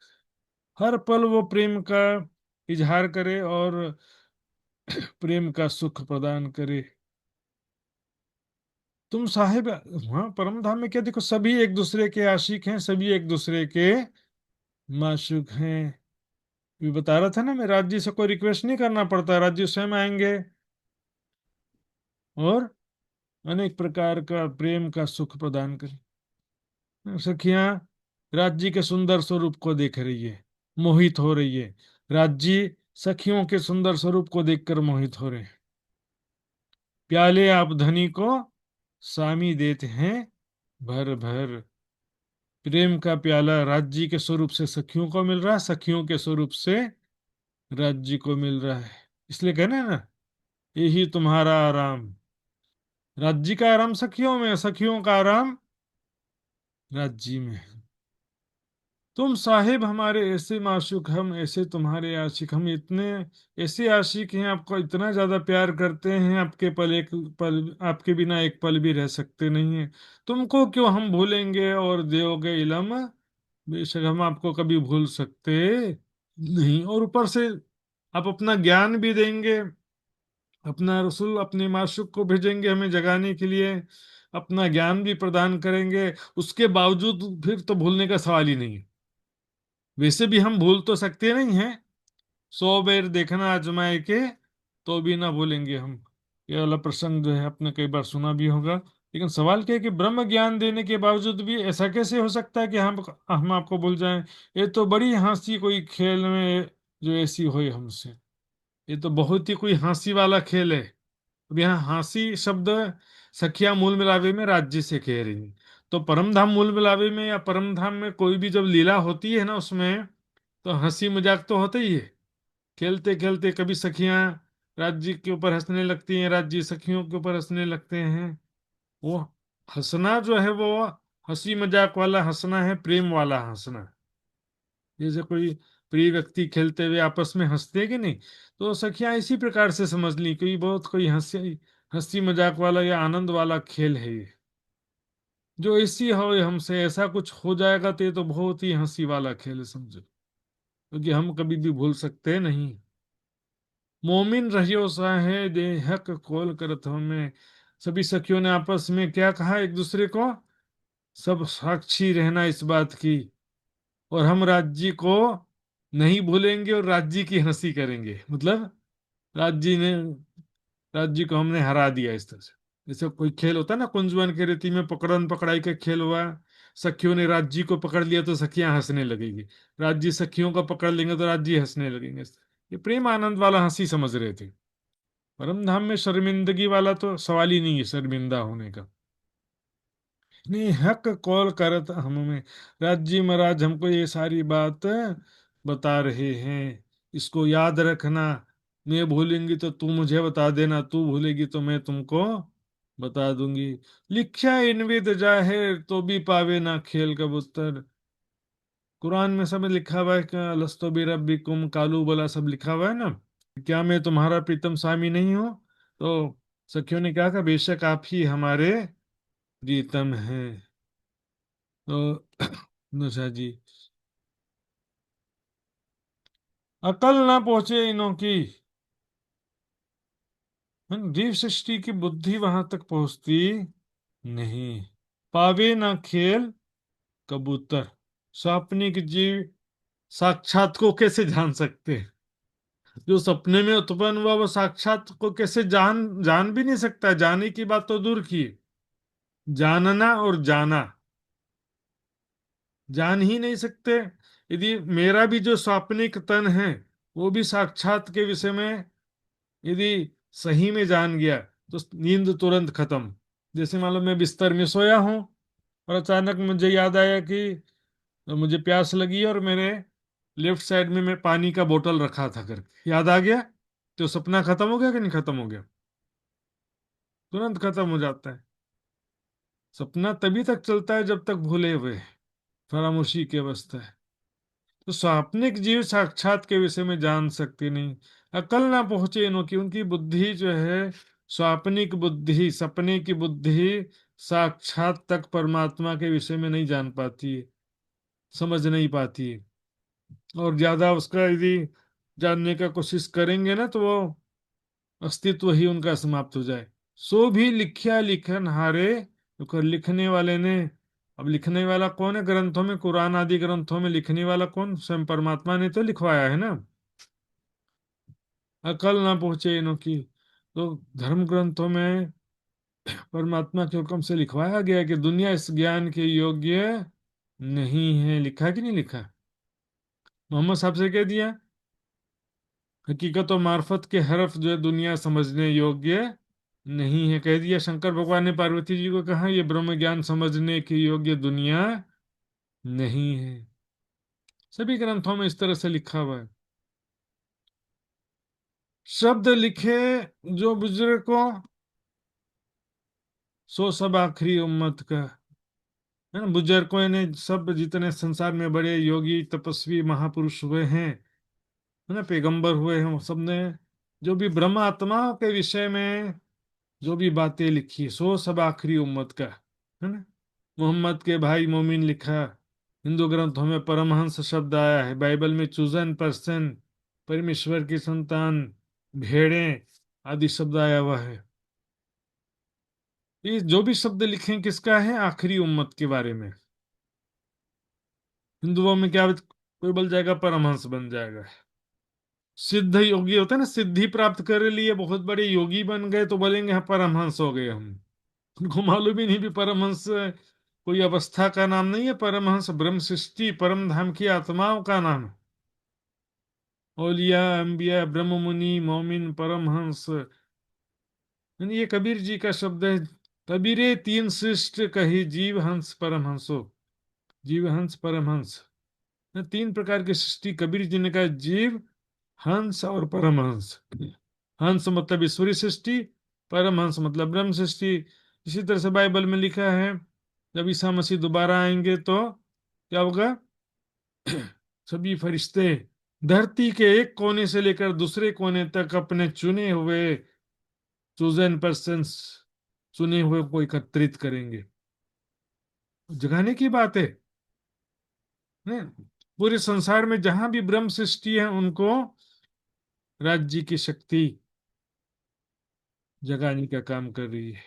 Speaker 1: हर पल वो प्रेम का इजहार करे और प्रेम का सुख प्रदान करे। तुम साहिब, हाँ परम धाम में क्या देखो, सभी एक दूसरे के आशिक हैं, सभी एक दूसरे के माशूक हैं। ये बता रहा था ना मैं, राज्य से कोई रिक्वेस्ट नहीं करना पड़ता, राज्य स्वयं आएंगे और अनेक प्रकार का प्रेम का सुख प्रदान करें। सखियां राज्य के सुंदर स्वरूप को देख रही है, मोहित हो रही है। राज्य सखियों के सुंदर स्वरूप को देखकर मोहित हो रहे हैं। प्याले आप धनी को सामी देते हैं भर भर। प्रेम का प्याला राज्य के स्वरूप से सखियों को मिल रहा है, सखियों के स्वरूप से राज्य को मिल रहा है। इसलिए कहना है ना, यही तुम्हारा आराम। राज्य का आराम सखियों में, सखियों का आराम राज्य में। तुम साहिब हमारे ऐसे माशूक, हम ऐसे तुम्हारे आशिक, हम इतने ऐसे आशिक हैं, आपको इतना ज्यादा प्यार करते हैं, आपके पल एक पल, आपके बिना एक पल भी रह सकते नहीं है। तुमको क्यों हम भूलेंगे और दोगे इलम, बेशक हम आपको कभी भूल सकते नहीं। और ऊपर से आप अपना ज्ञान भी देंगे, अपना रसूल अपने माशूक को भेजेंगे हमें जगाने के लिए, अपना ज्ञान भी प्रदान करेंगे, उसके बावजूद फिर तो भूलने का सवाल ही नहीं है। वैसे भी हम भूल तो सकते नहीं हैं, 100 बार देखना आजमाए के तो भी ना भूलेंगे हम। ये वाला प्रसंग जो है आपने कई बार सुना भी होगा। लेकिन सवाल क्या है कि ब्रह्म ज्ञान देने के बावजूद भी ऐसा कैसे हो सकता है कि हम आपको भूल जाएं? ये तो बड़ी हंसी कोई खेल में जो ऐसी हुई हमसे, ये तो बहुत ही कोई हंसी वाला खेल है। अब यहाँ हंसी शब्द सखिया मूल मिलावे में राज्य से कह रही है। तो परम धाम मूल मिलावे में या परम धाम में कोई भी जब लीला होती है ना, उसमें तो हंसी मजाक तो होता ही है। खेलते खेलते कभी सखियां राज्य के ऊपर हंसने लगती हैं, राज्य सखियों के ऊपर हंसने लगते हैं। वो हंसना जो है वो हंसी मजाक वाला हंसना है, प्रेम वाला हंसना। जैसे कोई प्रिय व्यक्ति खेलते हुए आपस में हंसते हैं कि नहीं, तो सखियां इसी प्रकार से समझ ली, कोई बहुत कोई हंसी हंसी मजाक वाला या आनंद वाला खेल है ये। जो ऐसी हो हमसे ऐसा कुछ हो जाएगा तो ये तो बहुत ही हंसी वाला खेल है समझो, क्योंकि हम कभी भी भूल सकते नहीं। मोमिन रहियो साहे दे हक खोल करत हमें। सभी सखियों ने आपस में क्या कहा एक दूसरे को, सब साक्षी रहना इस बात की, और हम राज्य को नहीं भूलेंगे और राज्य की हंसी करेंगे। मतलब राज्य ने राज्य को हमने हरा दिया इस तरह से। जैसे कोई खेल होता है ना, कुंजवन के रीति में पकड़न पकड़ाई का खेल हुआ, सखियों ने राज्य को पकड़ लिया तो सखियां हंसने लगेगी, राज्य सखियों को पकड़ लेंगे तो राज्य हंसने लगेंगे। ये प्रेम आनंद वाला हंसी समझ रहे थे। परम धाम में शर्मिंदगी वाला तो सवाल ही नहीं है, शर्मिंदा होने का नहीं। हक कॉल करत हमें, राज्य महाराज हमको ये सारी बात बता रहे हैं, इसको याद रखना। मैं भूलेंगी तो तू मुझे बता देना, तू भूलेगी तो मैं तुमको बता दूंगी। लिखा इन विद जाहिर तो भी पावे ना खेल कबूतर। कुरान में सब लिखा हुआ है कि लस्तो भी रब्बिकुम कालू बोला, सब लिखा हुआ है ना। क्या मैं तुम्हारा प्रीतम स्वामी नहीं हूँ? तो सखियों ने कहा कि बेशक आप ही हमारे प्रीतम हैं। तो नुषा जी, अकल ना पहुंचे इनों की, जीव सृष्टि की बुद्धि वहां तक पहुंचती नहीं। पावे ना खेल कबूतर, सपने के जीव साक्षात को कैसे जान सकते हैं? जो सपने में उत्पन्न हुआ वो साक्षात को कैसे जान जान भी नहीं सकता। जाने की बात तो दूर की, जानना और जाना जान ही नहीं सकते। यदि मेरा भी जो स्वाप्निक तन है वो भी साक्षात के विषय में यदि सही में जान गया तो नींद तुरंत खत्म। जैसे मान लो मैं बिस्तर में सोया हूं और अचानक मुझे याद आया कि मुझे प्यास लगी और मेरे लेफ्ट साइड में मैं पानी का बोतल रखा था करके याद आ गया, तो सपना खत्म हो गया कि नहीं खत्म हो गया? तुरंत खत्म हो जाता है। सपना तभी तक चलता है जब तक भूले हुए फरामोशी की अवस्था है। तो स्वाप्निक जीव साक्षात के विषय में जान सकते नहीं। अकल ना पहुंचे इन्हों की, उनकी बुद्धि जो है स्वाप्निक बुद्धि, सपने की बुद्धि साक्षात तक परमात्मा के विषय में नहीं जान पाती है, समझ नहीं पाती है। और ज्यादा उसका यदि जानने का कोशिश करेंगे ना तो वो अस्तित्व ही उनका समाप्त हो जाए। सो भी लिखिया लिखन हारे, तो लिखने वाले ने, अब लिखने वाला कौन है ग्रंथों में, कुरान आदि ग्रंथों में लिखने वाला कौन? स्वयं परमात्मा ने तो लिखवाया है ना। अकल ना पहुंचे इन्हों की, तो धर्म ग्रंथों में परमात्मा के हुक्म से लिखवाया गया है कि दुनिया इस ज्ञान के योग्य नहीं है। लिखा है कि नहीं लिखा? मोहम्मद साहब से कह दिया, हकीकत और मार्फत के हरफ जो है दुनिया समझने योग्य नहीं है, कह दिया। शंकर भगवान ने पार्वती जी को कहा ये ब्रह्म ज्ञान समझने के योग्य दुनिया नहीं है। सभी ग्रंथों में इस तरह से लिखा हुआ है। शब्द लिखे जो बुजुर्ग को, सो सब आखिरी उम्मत का, है ना। बुजुर्गों ने सब जितने संसार में बड़े योगी तपस्वी महापुरुष हुए हैं, है ना, पैगंबर हुए हैं, वो सबने जो भी ब्रह्म आत्माओं के विषय में जो भी बातें लिखी सो सब आखिरी उम्मत का, है ना। मोहम्मद के भाई मोमिन लिखा, हिंदू ग्रंथों में परमहंस शब्द आया है, बाइबल में चूजन पर्सन, परमेश्वर की संतान, भेड़ें आदि शब्द आया हुआ है। ये जो भी शब्द लिखे हैं, किसका है? आखिरी उम्मत के बारे में। हिंदुओं में क्या कोई बोल जाएगा परमहंस बन जाएगा। सिद्ध योगी होता है ना, सिद्धि प्राप्त कर लिए बहुत बड़े योगी बन गए तो बोलेंगे हाँ परमहंस हो गए हम। उनको मालूम ही नहीं भी परमहंस कोई अवस्था का नाम नहीं है। परमहंस ब्रह्म सृष्टि परम धाम की आत्माओं का नाम है। औलिया अंबिया ब्रह्म मुनि मोमिन परमहंस, यानी ये कबीर जी का शब्द है। कबीरे तीन सृष्ट कही, जीव हंस परमहंसो। जीव हंस परमहंस, तीन प्रकार की सृष्टि कबीर जी ने कहा, जीव, हंस और परमहंस। हंस मतलब ईश्वरी सृष्टि, परमहंस मतलब ब्रह्म सृष्टि। इसी तरह से बाइबल में लिखा है, जब ईसा मसीह दोबारा आएंगे तो क्या होगा? सभी फरिश्ते धरती के एक कोने से लेकर दूसरे कोने तक अपने चुने हुए चूजन पर्सन्स, चुने हुए को एकत्रित करेंगे। जगाने की बात है नहीं? पूरे संसार में जहां भी ब्रह्म सृष्टि है उनको राज्य की शक्ति जगाने का काम कर रही है,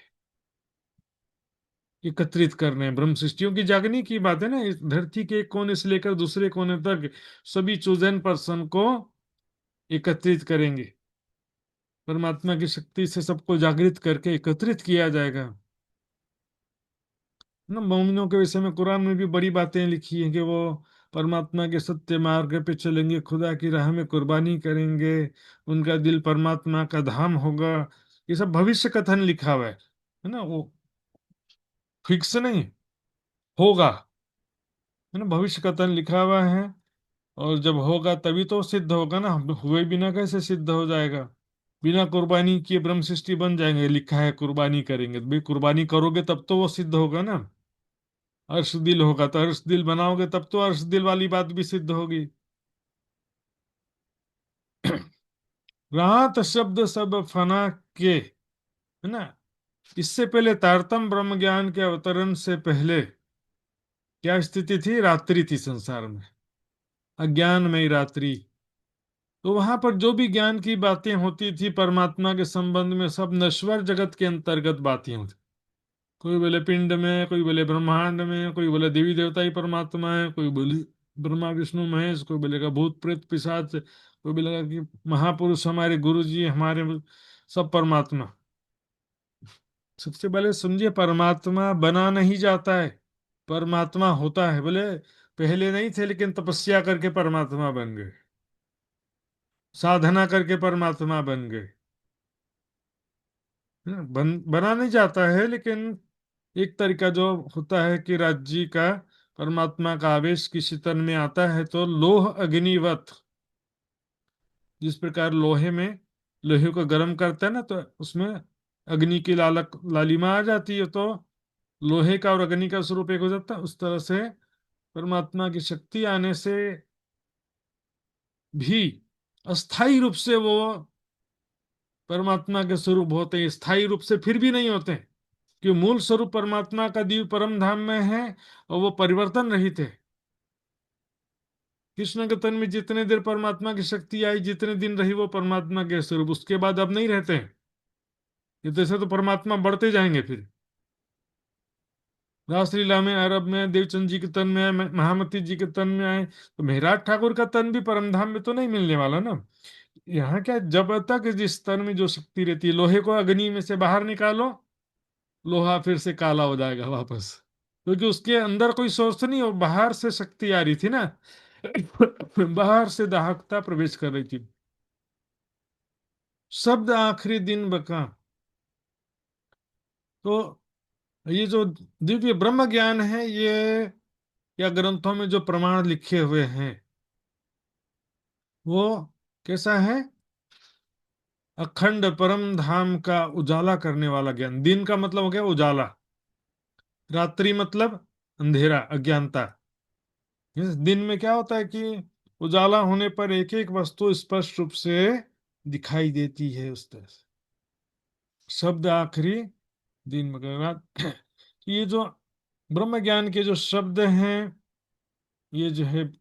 Speaker 1: एकत्रित कर रहे हैं। ब्रह्म सृष्टियों की जागने की बात है ना। इस धरती के एक कोने से लेकर दूसरे कोने तक सभी चूजन पर्सन को एकत्रित करेंगे। परमात्मा की शक्ति से सबको जागृत करके एकत्रित किया जाएगा ना। मोमिनों के विषय में कुरान में भी बड़ी बातें लिखी हैं कि वो परमात्मा के सत्य मार्ग पे चलेंगे, खुदा की राह में कुर्बानी करेंगे, उनका दिल परमात्मा का धाम होगा। ये सब भविष्य कथन लिखा हुआ है ना, वो फिक्स नहीं, होगा, है ना। भविष्य कथन लिखा हुआ है, और जब होगा तभी तो सिद्ध होगा ना। हुए बिना कैसे सिद्ध हो जाएगा? बिना कुर्बानी किए ब्रह्म सृष्टि बन जाएंगे? लिखा है कुर्बानी करेंगे, तो भाई कुर्बानी करोगे तब तो वो सिद्ध होगा ना। अर्श दिल होगा तो अर्श दिल बनाओगे तब तो अर्श दिल वाली बात भी सिद्ध होगी। राहत शब्द सब फना के, है ना। इससे पहले तारतम ब्रह्म ज्ञान के अवतरण से पहले क्या स्थिति थी? रात्रि थी संसार में, अज्ञान में रात्रि। तो वहां पर जो भी ज्ञान की बातें होती थी परमात्मा के संबंध में, सब नश्वर जगत के अंतर्गत बातें होती। कोई बोले पिंड में, कोई बोले ब्रह्मांड में, कोई बोले देवी देवता ही परमात्मा है, कोई बोले ब्रह्मा विष्णु महेश, कोई बोलेगा भूत प्रेत पिशाच, कोई बोलेगा कि महापुरुष हमारे गुरु जी हमारे, सब परमात्मा। सबसे पहले समझिए, परमात्मा बना नहीं जाता है, परमात्मा होता है। बोले पहले नहीं थे लेकिन तपस्या करके परमात्मा बन गए, साधना करके परमात्मा बन गए। बना नहीं जाता है, लेकिन एक तरीका जो होता है कि राज्य का परमात्मा का आवेश किसी तन में आता है तो लोह अग्निवत, जिस प्रकार लोहे में लोहे को गर्म करता है ना तो उसमें अग्नि की लालिमा आ जाती है, तो लोहे का और अग्नि का स्वरूप एक हो जाता है। उस तरह से परमात्मा की शक्ति आने से भी अस्थाई रूप से वो परमात्मा के स्वरूप होते हैं, स्थायी रूप से फिर भी नहीं होते, कि मूल स्वरूप परमात्मा का दिव्य परम धाम में है और वो परिवर्तन रहित है। कृष्ण के तन में जितने देर परमात्मा की शक्ति आई, जितने दिन रही वो परमात्मा के स्वरूप, उसके बाद अब नहीं रहते हैं। ये जैसे तो परमात्मा बढ़ते जाएंगे फिर। रासलीला में अरब में देवचंद जी के तन में आए, महामती जी के तन में आए, तो मेहराज ठाकुर का तन भी परमधाम में तो नहीं मिलने वाला ना। यहाँ क्या, जब तक जिस तन में जो शक्ति रहती है, लोहे को अग्नि में से बाहर निकालो, लोहा फिर से काला हो जाएगा वापस, क्योंकि उसके अंदर कोई सोर्स नहीं, और बाहर से शक्ति आ रही थी ना। बाहर से दाहकता प्रवेश कर रही थी। शब्द आखिरी दिन बका, तो ये जो दिव्य ब्रह्म ज्ञान है, ये या ग्रंथों में जो प्रमाण लिखे हुए हैं वो कैसा है? अखंड परम धाम का उजाला करने वाला ज्ञान। दिन का मतलब हो गया उजाला, रात्रि मतलब अंधेरा, अज्ञानता। इस दिन में क्या होता है कि उजाला होने पर एक एक वस्तु स्पष्ट रूप से दिखाई देती है, उस तरह से शब्द आखिरी दिन में। ये जो ब्रह्म ज्ञान के जो शब्द हैं, ये जो है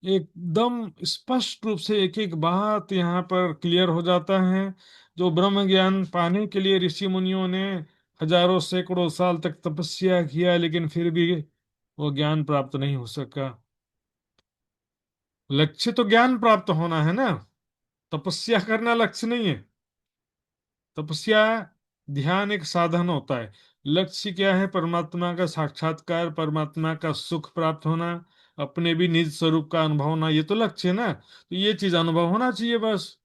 Speaker 1: एकदम स्पष्ट रूप से एक एक बात यहाँ पर क्लियर हो जाता है। जो ब्रह्म ज्ञान पाने के लिए ऋषि मुनियों ने हजारों सैकड़ों साल तक तपस्या किया, लेकिन फिर भी वो ज्ञान प्राप्त नहीं हो सका। लक्ष्य तो ज्ञान प्राप्त होना है ना, तपस्या करना लक्ष्य नहीं है। तपस्या, ध्यान एक साधन होता है। लक्ष्य क्या है? परमात्मा का साक्षात्कार, परमात्मा का सुख प्राप्त होना, अपने भी निज स्वरूप का अनुभव होना, ये तो लक्ष्य है ना। तो ये चीज अनुभव होना चाहिए बस।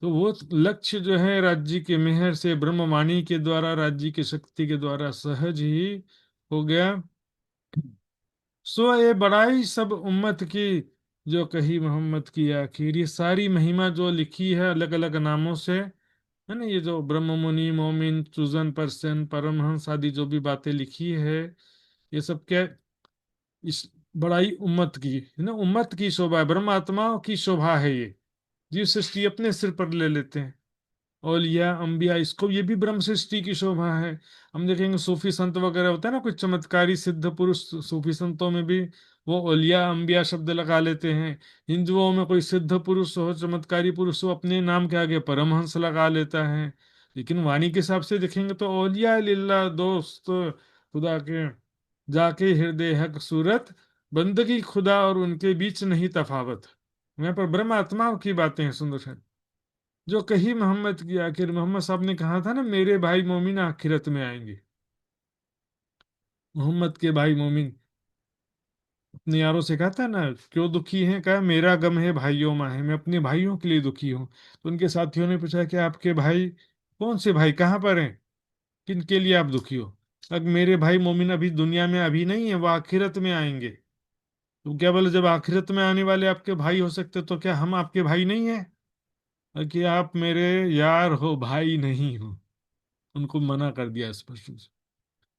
Speaker 1: तो वो लक्ष्य जो है राज्य के मेहर से, ब्रह्मवाणी के द्वारा, राज्य की शक्ति के द्वारा सहज ही हो गया। सो ये बड़ाई सब उम्मत की, जो कही मोहम्मद की आखिर। ये सारी महिमा जो लिखी है अलग अलग नामों से, है ना, ये जो ब्रह्म मुनि, मोमिन, चूजन, परसन, परमहंस आदि जो भी बातें लिखी है, ये सब क्या, इस बड़ाई उम्मत की है ना, उम्मत की शोभा है, ब्रह्म आत्माओं की शोभा है ये। जीव सृष्टि अपने सिर पर ले लेते हैं, औलिया अंबिया, इसको ये भी ब्रह्म सृष्टि की शोभा है। हम देखेंगे सूफी संत वगैरह होता है ना, कुछ चमत्कारी सिद्ध पुरुष, सूफी संतों में भी वो औलिया अंबिया शब्द लगा लेते हैं। हिंदुओं में कोई सिद्ध पुरुष हो, चमत्कारी पुरुष हो, अपने नाम के आगे परमहंस लगा लेता है। लेकिन वाणी के हिसाब से देखेंगे तो औलिया लिल्ला दोस्त खुदा के, जाके हृदय हक सूरत, बंदगी खुदा और उनके बीच नहीं तफावत। यहाँ पर ब्रह्म आत्माओं की बातें हैं सुंदर, जो कही मोहम्मद की आखिर। मोहम्मद साहब ने कहा था ना, मेरे भाई मोमिन आखिरत में आएंगे। मोहम्मद के भाई मोमिन अपने यारों से कहता है ना, क्यों दुखी हैं, कहा मेरा गम है भाइयों में है, मैं अपने भाइयों के लिए दुखी हूँ। तो उनके साथियों ने पूछा कि आपके भाई कौन से भाई, कहाँ पर हैं, किन के लिए आप दुखी हो। अब मेरे भाई मोमिन अभी दुनिया में अभी नहीं है, वो आखिरत में आएंगे। तो क्या बोले, जब आखिरत में आने वाले आपके भाई हो सकते तो क्या हम आपके भाई नहीं है, कि आप मेरे यार हो, भाई नहीं हो। उनको मना कर दिया स्पष्ट रूप से।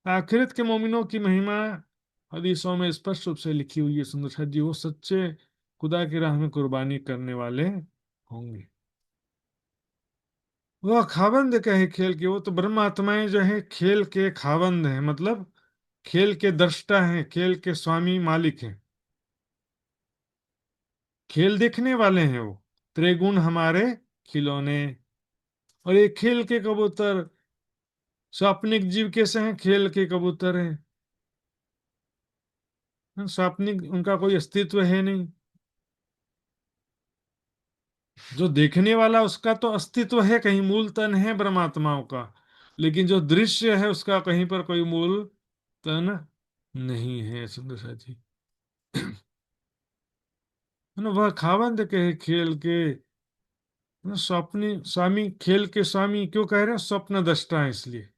Speaker 1: आखिरत के मोमिनों की महिमा हदीसों में स्पष्ट रूप से लिखी हुई है सुंदर साहब जी। वो सच्चे खुदा की राह में कुर्बानी करने वाले होंगे। वह खावंद कहे खेल के, वो तो ब्रह्म आत्माएं जो है खेल के खावंद हैं, मतलब खेल के दृष्टा हैं, खेल के स्वामी मालिक हैं, खेल देखने वाले हैं वो। त्रिगुण हमारे खिलौने। और ये खेल के कबूतर, स्वाप्निक जीव कैसे हैं, खेल के कबूतर हैं। स्वाप्निक उनका कोई अस्तित्व है नहीं। जो देखने वाला उसका तो अस्तित्व है, कहीं मूल तन है परमात्माओं का, लेकिन जो दृश्य है उसका कहीं पर कोई मूल तन नहीं है सुंदर साथी। है ना, वह खावंद कहे खेल के, है ना, स्वप्नी स्वामी, खेल के स्वामी क्यों कह रहे हैं, स्वप्न दृष्टा है इसलिए।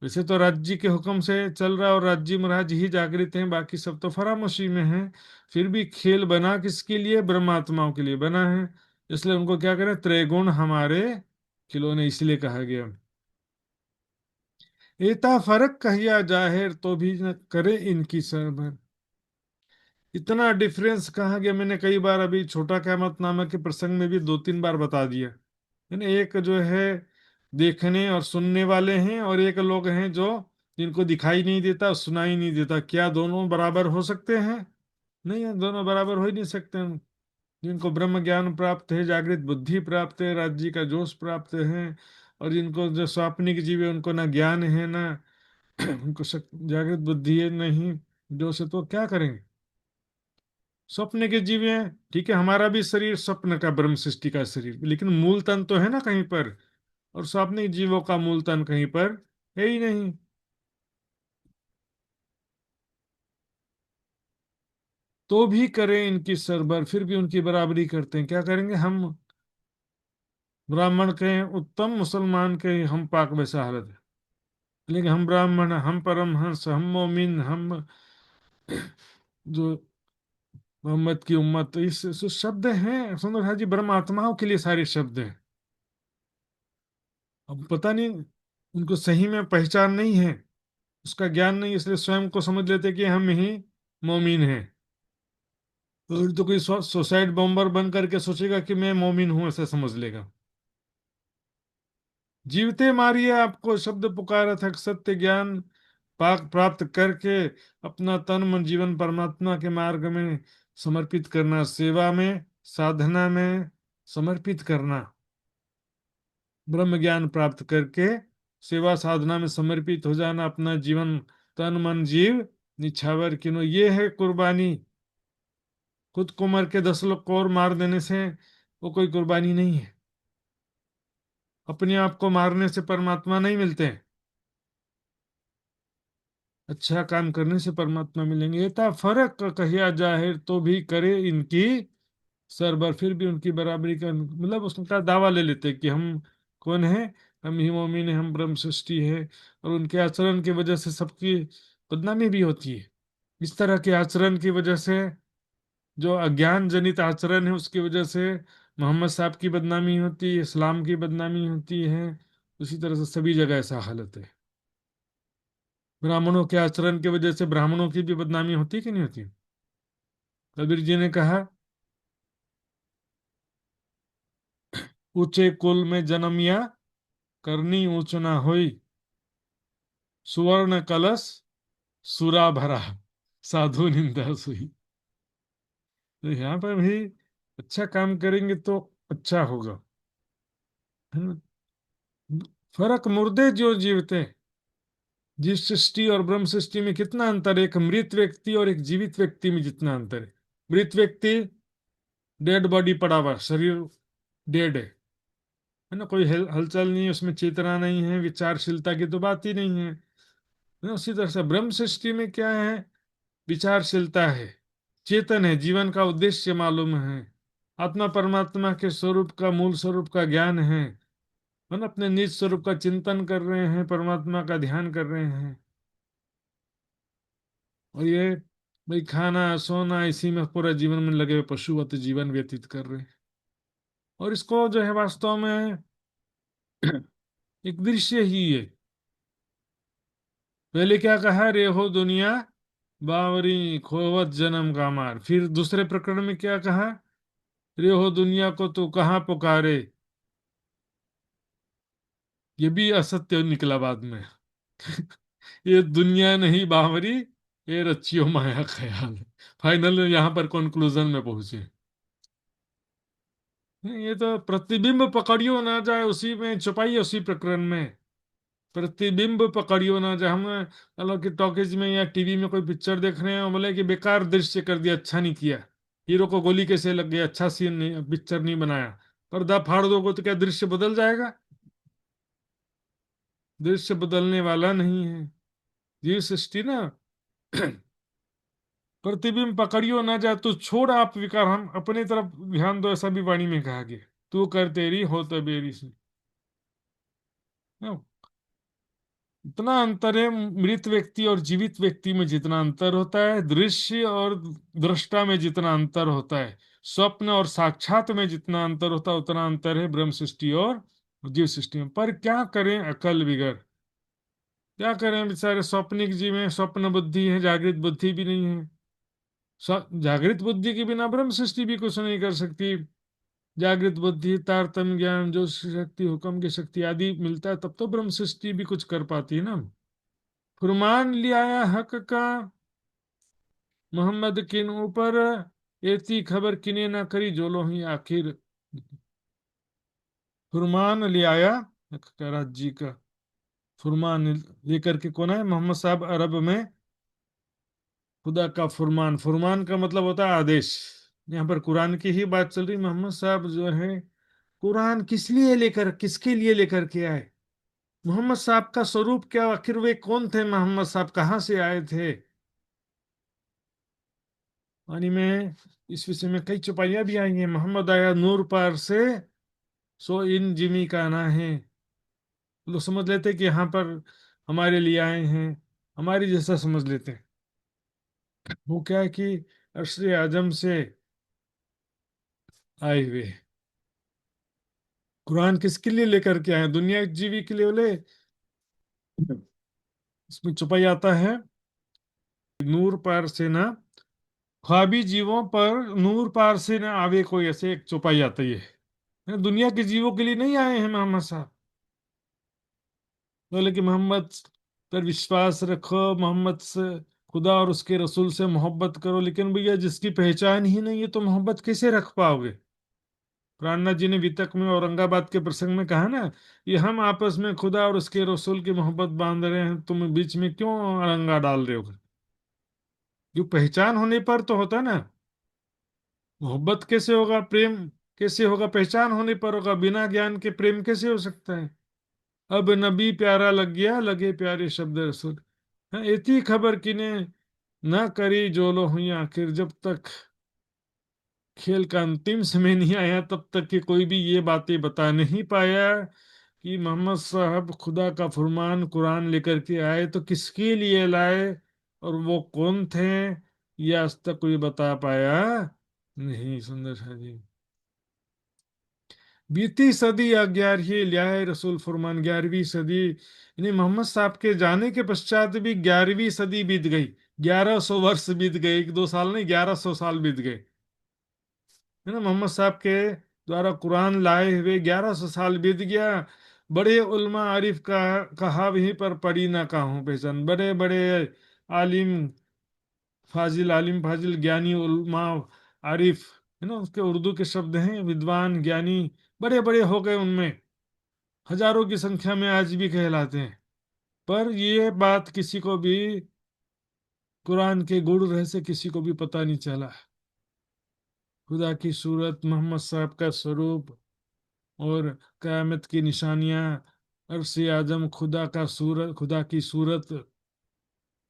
Speaker 1: वैसे तो राज्य के हुक्म से चल रहा है और राज्य महाराज ही जागृत हैं, बाकी सब तो फरामोशी में है। फिर भी खेल बना किसके लिए, ब्रह्मात्माओं के लिए बना है। इसलिए उनको क्या करें, त्रैगुण हमारे खिलौने, इसलिए कहा गया। इतना फर्क कहिया जाहिर तो भी न करे इनकी सरभर। इतना डिफरेंस कहा गया, मैंने कई बार अभी छोटा क़यामत नामा के प्रसंग में भी दो तीन बार बता दिया है ना। एक जो है देखने और सुनने वाले हैं, और एक लोग हैं जो, जिनको दिखाई नहीं देता, सुनाई नहीं देता। क्या दोनों बराबर हो सकते हैं? नहीं है, दोनों बराबर हो ही नहीं सकते हैं। जिनको ब्रह्म ज्ञान प्राप्त है, जागृत बुद्धि प्राप्त है, राज्य का जोश प्राप्त है, और जिनको जो स्वाप्निक जीव है उनको ना ज्ञान है ना उनको जागृत बुद्धि है नहीं, जोश है, तो क्या करेंगे। स्वप्न के जीव हैं, ठीक है, हमारा भी शरीर स्वप्न का, ब्रह्म सृष्टि का शरीर, लेकिन मूल तन तो है ना कहीं पर, और स्वाप्निक जीवों का मूल तन कहीं पर है ही नहीं। तो भी करें इनकी सरबर, फिर भी उनकी बराबरी करते हैं। क्या करेंगे, हम ब्राह्मण के उत्तम, मुसलमान के हम पाक वैसा हालत है, लेकिन हम ब्राह्मण, हम परमहंस, हम मोमिन, हम जो मोहम्मद की उम्मत, तो इस शब्द हैं सुंदर हाजी, ब्रह्म आत्माओं के लिए सारे शब्द हैं। अब पता नहीं, उनको सही में पहचान नहीं है, उसका ज्ञान नहीं, इसलिए स्वयं को समझ लेते कि हम ही मोमिन हैं। तो कोई सुसाइड बॉम्बर बन करके सोचेगा कि मैं मोमिन हूं, ऐसा समझ लेगा। जीवते मारिए आपको शब्द पुकारा था, सत्य ज्ञान पाक प्राप्त करके अपना तन मन जीवन परमात्मा के मार्ग में समर्पित करना, सेवा में, साधना में समर्पित करना। ब्रह्म ज्ञान प्राप्त करके सेवा साधना में समर्पित हो जाना, अपना जीवन तन मन जीव निछावर किनो, ये है कुर्बानी। खुद को मर के 10 लोग को और मार देने से वो कोई कुर्बानी नहीं है। अपने आप को मारने से परमात्मा नहीं मिलते हैं, अच्छा काम करने से परमात्मा मिलेंगे। ये था फर्क कहिया जाहिर तो भी करे इनकी सरबर, फिर भी उनकी बराबरी का मतलब उसका दावा ले लेते हैं कि हम कौन है, हम ही मोमिन है, हम ब्रह्म सृष्टि है। और उनके आचरण की वजह से सबकी बदनामी भी होती है। इस तरह के आचरण की वजह से, जो अज्ञान जनित आचरण है उसकी वजह से मोहम्मद साहब की बदनामी होती है, इस्लाम की बदनामी होती है। उसी तरह से सभी जगह ऐसा हालत है। ब्राह्मणों के आचरण की वजह से ब्राह्मणों की भी बदनामी होती है कि नहीं होती? कबीर जी ने कहा, ऊंचे कुल में जन्मिया, करनी ऊंच ना होई, सुवर्ण कलश सुरा भरा, साधु निंदा सुई। तो यहाँ पर भी अच्छा काम करेंगे तो अच्छा होगा, है ना? फर्क मुर्दे जो जीवते, जिस सृष्टि और ब्रह्म सृष्टि में कितना अंतर है, एक मृत व्यक्ति और एक जीवित व्यक्ति में जितना अंतर है। मृत व्यक्ति डेड बॉडी पड़ा हुआ, शरीर डेड है ना, कोई हलचल नहीं है उसमें, चेतना नहीं है, विचारशीलता की तो बात ही नहीं है। उसी तरह से ब्रह्म सृष्टि में क्या है, विचारशीलता है, चेतन है, जीवन का उद्देश्य मालूम है, आत्मा परमात्मा के स्वरूप का, मूल स्वरूप का ज्ञान है ना, अपने निज स्वरूप का चिंतन कर रहे हैं, परमात्मा का ध्यान कर रहे हैं। और ये भाई खाना सोना इसी में पूरा जीवन में लगे हुए पशुवत जीवन व्यतीत कर रहे हैं। और इसको जो है वास्तव में एक दृश्य ही है। पहले क्या कहा, रे हो दुनिया बावरी खोवत जन्म का मार। फिर दूसरे प्रकरण में क्या कहा, रे हो दुनिया को तू कहाँ पुकारे। ये भी असत्य निकला बाद में। ये दुनिया नहीं बावरी, ये रचियो माया ख्याल। फाइनल यहाँ पर कंक्लूजन में पहुंचे। ये तो प्रतिबिंब पकड़ियो ना जाए, उसी में छुपाइए, उसी प्रकरण में प्रतिबिंब पकड़ियो ना जाए। हम मतलब कि टॉकीज में या टीवी में कोई पिक्चर देख रहे हैं और बोले कि बेकार दृश्य कर दिया, अच्छा नहीं किया, हीरो को गोली कैसे लग गई, अच्छा सीन नहीं, पिक्चर नहीं बनाया। पर्दा फाड़ दोगे तो क्या दृश्य बदल जाएगा? दृश्य बदलने वाला नहीं है। ये सृष्टि ना प्रतिबिंब पकड़ियो ना जाए तो छोड़ आप विकार, हम अपनी तरफ ध्यान दो, ऐसा भी वाणी में कहा गया। तू कर तेरी हो तबेरी से। इतना अंतर है, मृत व्यक्ति और जीवित व्यक्ति में जितना अंतर होता है, दृश्य और दृष्टा में जितना अंतर होता है, स्वप्न और साक्षात में जितना अंतर होता है, उतना अंतर है ब्रह्म सृष्टि और जीव सृष्टि में। पर क्या करें, अकल बिगड़, क्या करें बेचारे, स्वप्निक जीव में स्वप्न बुद्धि है, जागृत बुद्धि भी नहीं है। जागृत बुद्धि के बिना ब्रह्म सृष्टि भी कुछ नहीं कर सकती। जागृत बुद्धि, तारतम्य ज्ञान, जो शक्ति, हुक्म की शक्ति आदि मिलता है, तब तो ब्रह्म सृष्टि भी कुछ कर पाती है ना। फुरमान लिया हक का मोहम्मद किन ऊपर, ऐसी खबर किने ना करी जो लो ही आखिर। फुरमान ले आया हक का राज्य का, फुरमान लेकर के कौन है, मोहम्मद साहब अरब में खुदा का फुरमान, फुरमान का मतलब होता है आदेश। यहाँ पर कुरान की ही बात चल रही। मोहम्मद साहब जो है कुरान किस लिए लेकर, किसके लिए लेकर के आए, मोहम्मद साहब का स्वरूप क्या, आखिर वे कौन थे, मोहम्मद साहब कहाँ से आए थे। पानी में इस विषय में कई चौपाइयां भी आई हैं। मोहम्मद आया नूर पार से, सो इन जिमी का ना है। लोग समझ लेते हैं कि यहाँ पर हमारे लिए आए हैं, हमारी जैसा समझ लेते हैं। वो क्या है कि अर्श आजम से आए हुए। कुरान किसके लिए लेकर के आए, दुनिया जीवी के लिए बोले। इसमें छुपाई आता है, नूर पार से ना, ख्वाबी जीवों पर नूर पार से ना आवे कोई, ऐसे एक छुपाई आती है। दुनिया के जीवों के लिए नहीं आए हैं मोहम्मद साहब। बोले कि मोहम्मद पर विश्वास रखो, मोहम्मद से, खुदा और उसके रसूल से मोहब्बत करो। लेकिन भैया जिसकी पहचान ही नहीं है तो मोहब्बत कैसे रख पाओगे? प्राणनाथ जी ने वितक में औरंगाबाद के प्रसंग में कहा ना, कि हम आपस में खुदा और उसके रसूल की मोहब्बत बांध रहे हैं, तुम बीच में क्यों अड़ंगा डाल रहे हो? जो पहचान होने पर तो होता ना। मोहब्बत कैसे होगा, प्रेम कैसे होगा, पहचान होने पर होगा। बिना ज्ञान के प्रेम कैसे हो सकता है? अब नबी प्यारा लग गया, लगे प्यारे शब्द रसूल। हाँ, इतनी खबर किने ना करी जो लो हुई आखिर, जब तक खेल का अंतिम समय नहीं आया तब तक कि कोई भी ये बातें बता नहीं पाया कि मोहम्मद साहब खुदा का फरमान कुरान लेकर के आए तो किसके लिए लाए और वो कौन थे, ये आज तक कोई बता पाया नहीं। सुंदर शाह जी, बीती सदी या 11वीं लियाए रसूल फरमान, 11वीं सदी यानी मोहम्मद साहब के जाने के पश्चात भी 11वीं सदी बीत गई। 1100 वर्ष बीत गए, 1 2 साल नहीं, 1100 साल बीत गए, है ना। मोहम्मद साहब के द्वारा कुरान लाए हुए 1100 साल बीत गया। बड़े उल्मा आरिफ का कहा वहीं पर पढ़ी ना काहूं पहचान, बड़े बड़े आलिम आलिम फाजिल ज्ञानी उल्मा आरिफ, है ना, उसके उर्दू के शब्द हैं, विद्वान ज्ञानी बड़े बड़े हो गए, उनमें हजारों की संख्या में आज भी कहलाते हैं। पर ये बात किसी को भी, कुरान के गूढ़ रहस्य किसी को भी पता नहीं चला। खुदा की सूरत, मोहम्मद साहब का स्वरूप और क़यामत की निशानियां, अरसे आजम, खुदा का सूरत, खुदा की सूरत,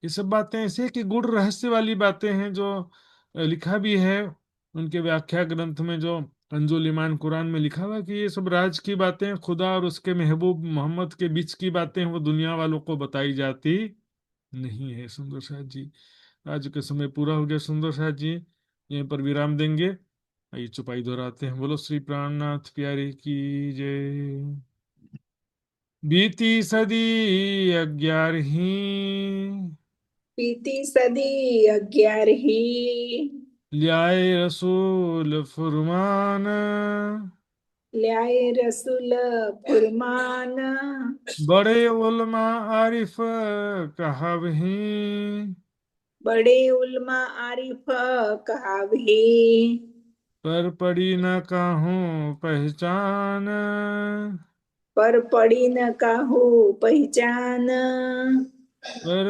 Speaker 1: ये सब बातें ऐसे कि गूढ़ रहस्य वाली बातें हैं जो लिखा भी है उनके व्याख्या ग्रंथ में, जो कंजुल ईमान कुरान में लिखा हुआ है कि ये सब राज की बातें हैं, खुदा और उसके महबूब मोहम्मद के बीच की बातें हैं, वो दुनिया वालों को बताई जाती नहीं है। सुंदर शाह जी, आज का समय पूरा हो गया। सुंदर शाह जी यहीं पर विराम देंगे। आइए चुपाई दोहराते हैं। बोलो श्री प्राणनाथ प्यारे की जय। बीती सदी 11वीं,
Speaker 2: बीती सदी 11वीं,
Speaker 1: ल्याए रसूल फुरमान,
Speaker 2: ल्याए रसूल फुरमान,
Speaker 1: बड़े उलमा आरिफ कहावहीं,
Speaker 2: बड़े उल्मा आरिफ कहावी,
Speaker 1: पर पड़ी न काहूं पहचान,
Speaker 2: पर पड़ी न काहू पहचान,
Speaker 1: पर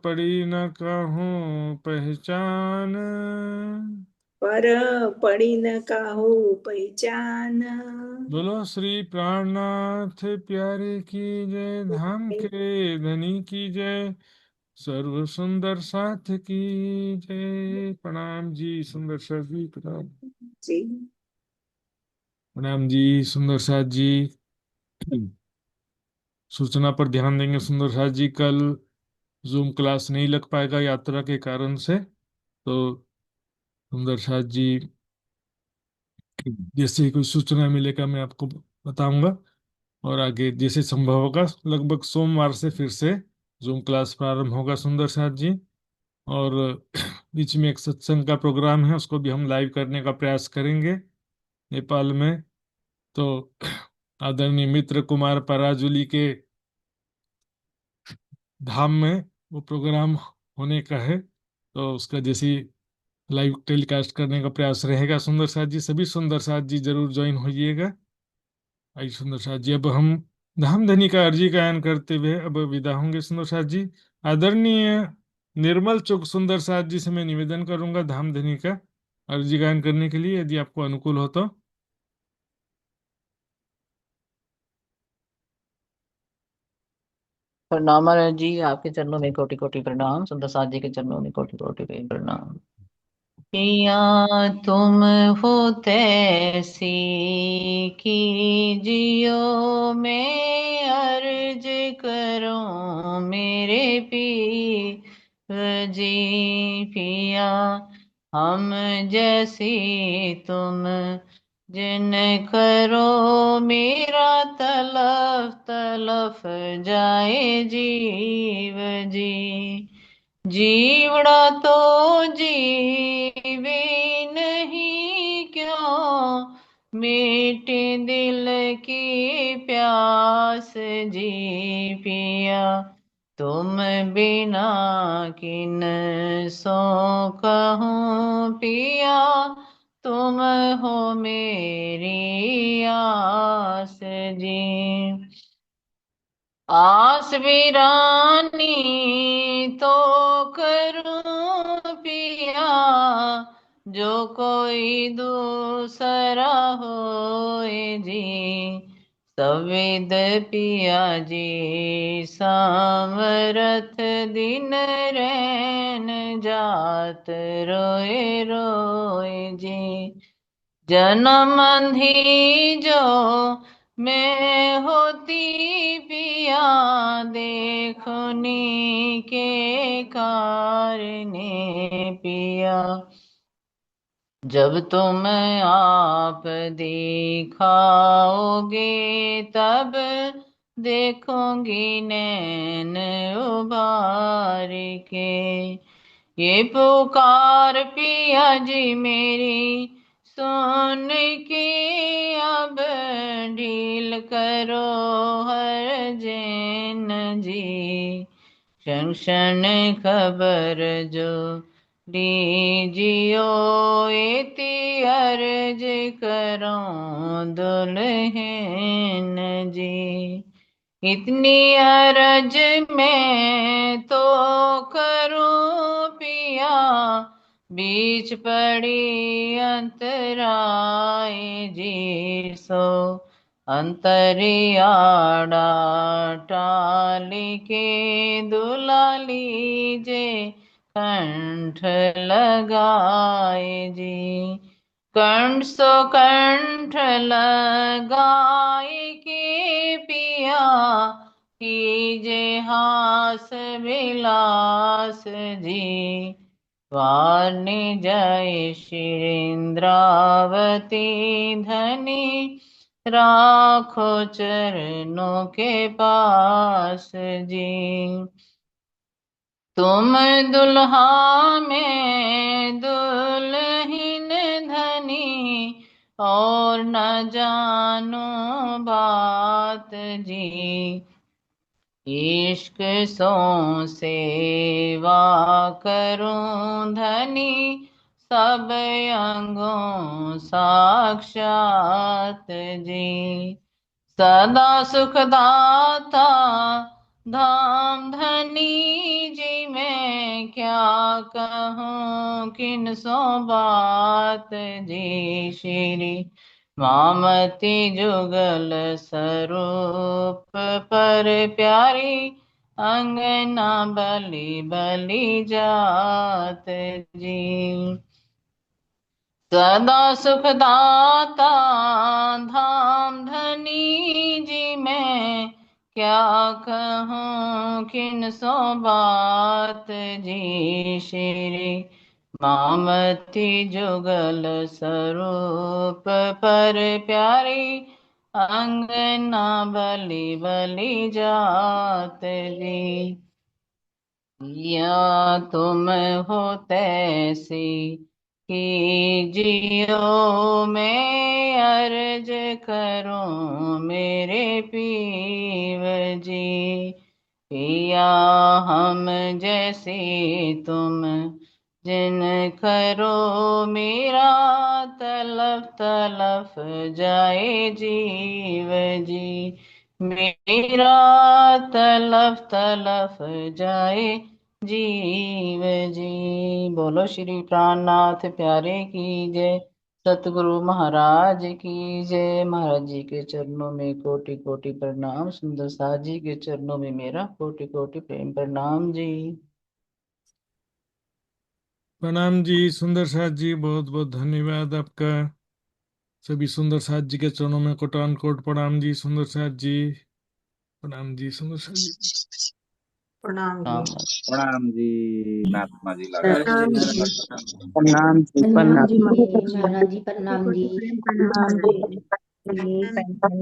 Speaker 1: पड़ी न काहूं पहचान।
Speaker 2: पर पड़ी न काहू पहचान।
Speaker 1: बोलो श्री प्राणनाथ प्यारे की जय, धाम के धनी की जय, सर्व सुंदर साथ की जय। प्रणाम जी सुंदर साथ जी, प्रणाम।
Speaker 2: जी,
Speaker 1: प्रणाम जी सुंदर साथ जी। सूचना पर ध्यान देंगे सुंदर साथ जी, कल जूम क्लास नहीं लग पाएगा यात्रा के कारण से, तो सुंदर साथ जी जैसे ही कोई सूचना मिलेगा मैं आपको बताऊंगा, और आगे जैसे संभव होगा लगभग सोमवार से फिर से जूम क्लास प्रारंभ होगा सुंदर साथ जी। और बीच में एक सत्संग का प्रोग्राम है, उसको भी हम लाइव करने का प्रयास करेंगे नेपाल में। तो आदरणीय मित्र कुमार पराजुली के धाम में वो प्रोग्राम होने का है, तो उसका जैसे लाइव टेलीकास्ट करने का प्रयास रहेगा सुंदर साथ जी। सभी सुंदर साथ जी जरूर ज्वाइन होइएगा। आई सुंदर साथ जी, अब हम धाम धनी का अर्जी गायन करते हुए अब विदा होंगे सुंदर साथ जी। आदरणीय निर्मल चुग सुंदर साथ जी से मैं निवेदन करूंगा धाम धनी का अर्जी गायन करने के लिए, यदि आपको अनुकूल हो तो।
Speaker 3: प्रणाम महाराज जी, आपके चरणों में कोटि कोटि प्रणाम। सुंदर साथ जी के चरणों में कोटि कोटि प्रणाम। पिया तुम हो तैसी कीजियो, मैं अर्ज करूं मेरे पी जी। पिया हम जैसी तुम जिन करो, मेरा तलफ तलफ जाए जीव जी। जीवड़ा तो जीवे नहीं क्यों, मीठे दिल की प्यास जी। पिया तुम बिना किन सो कहूँ, पिया तुम हो मेरी आस जी। आस वीरानी तो करूं पिया, जो कोई दूसरा होए जी। सविद पिया जी सामरथ दिन रैन जात रोए रोए जी। जन्म अंधी जो मैं होती पिया देखुनी के कारणे पिया। जब तुम आप दिखाओगे तब देखूंगी नैन उबार के। ये पुकार पिया जी मेरी सुन के अब ढील करो हर जैन जी। क्षण क्षण खबर जो लीजियो एति अर्ज करो दुल्हन जी। इतनी अरज में तो करूं पिया बीच पड़ी अंतराय जी। सो अंतरियाड़ा टाल के दुला लीजे कंठ लगाए जी। कंठ सो कंठ लगाए के पिया कीजे हास विलास जी। वाणी जय शिरेंद्रावती धनी राखो चरणों के पास जी। तुम दुल्हा में दुल्हन धनी और न जानो बात जी। इश्क सो सेवा करूं धनी सब अंगों साक्षात जी। सदा सुखदाता धाम धनी जी मैं क्या कहूँ किन सो बात जी। श्री मामती जुगल स्वरूप पर प्यारी अंगना बलि बलि जात जी। सदा सुखदाता धाम धनी जी मैं क्या कहूँ किन सो बात जी। श्री मामती जुगल स्वरूप पर प्यारी अंगना बलि बलि जात जी। या तुम हो तैसी कीजियो मैं अर्ज करूं मेरे पीव जी। पिया हम जैसे तुम जिन करो मेरा तलफ तलफ जाए जीव जी। मेरा तलफ तलफ जाए जीव जी। बोलो श्री प्राणनाथ प्यारे की जय। सतगुरु महाराज की जय। महाराज जी के चरणों में कोटि कोटि प्रणाम। सुंदर साथ जी के चरणों में मेरा कोटि कोटि प्रेम प्रणाम जी।
Speaker 1: प्रणाम जी सुंदर साथ जी, बहुत बहुत धन्यवाद आपका। सभी सुंदर साथ जी के चरणों में कोटान कोट प्रणाम जी। सुंदर साथ जी प्रणाम जी। सुंदर साथ जी
Speaker 2: प्रणाम जी।
Speaker 3: राम
Speaker 4: प्रणाम जी। महात्मा जी लगा
Speaker 3: जय
Speaker 4: दी
Speaker 3: श्री
Speaker 2: प्रणाम जी।
Speaker 3: कृष्ण।
Speaker 5: प्रणाम जी
Speaker 6: प्रणाम
Speaker 5: प्रणाम।
Speaker 6: जी महाराज जी, प्रणाम जी।
Speaker 2: प्रणाम जी।
Speaker 6: प्रणाम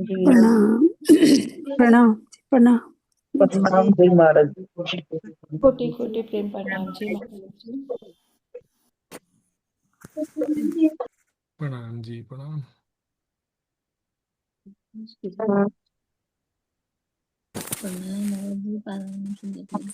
Speaker 6: जी।
Speaker 5: प्रणाम प्रणाम प्रणाम। प्रणाम जी महाराज।
Speaker 6: कोटि कोटि प्रेम प्रणाम जी महाराज जी।
Speaker 1: प्रणाम जी प्रणाम।
Speaker 6: प्रणाम महाराज जी, प्रणाम सुंदर जी।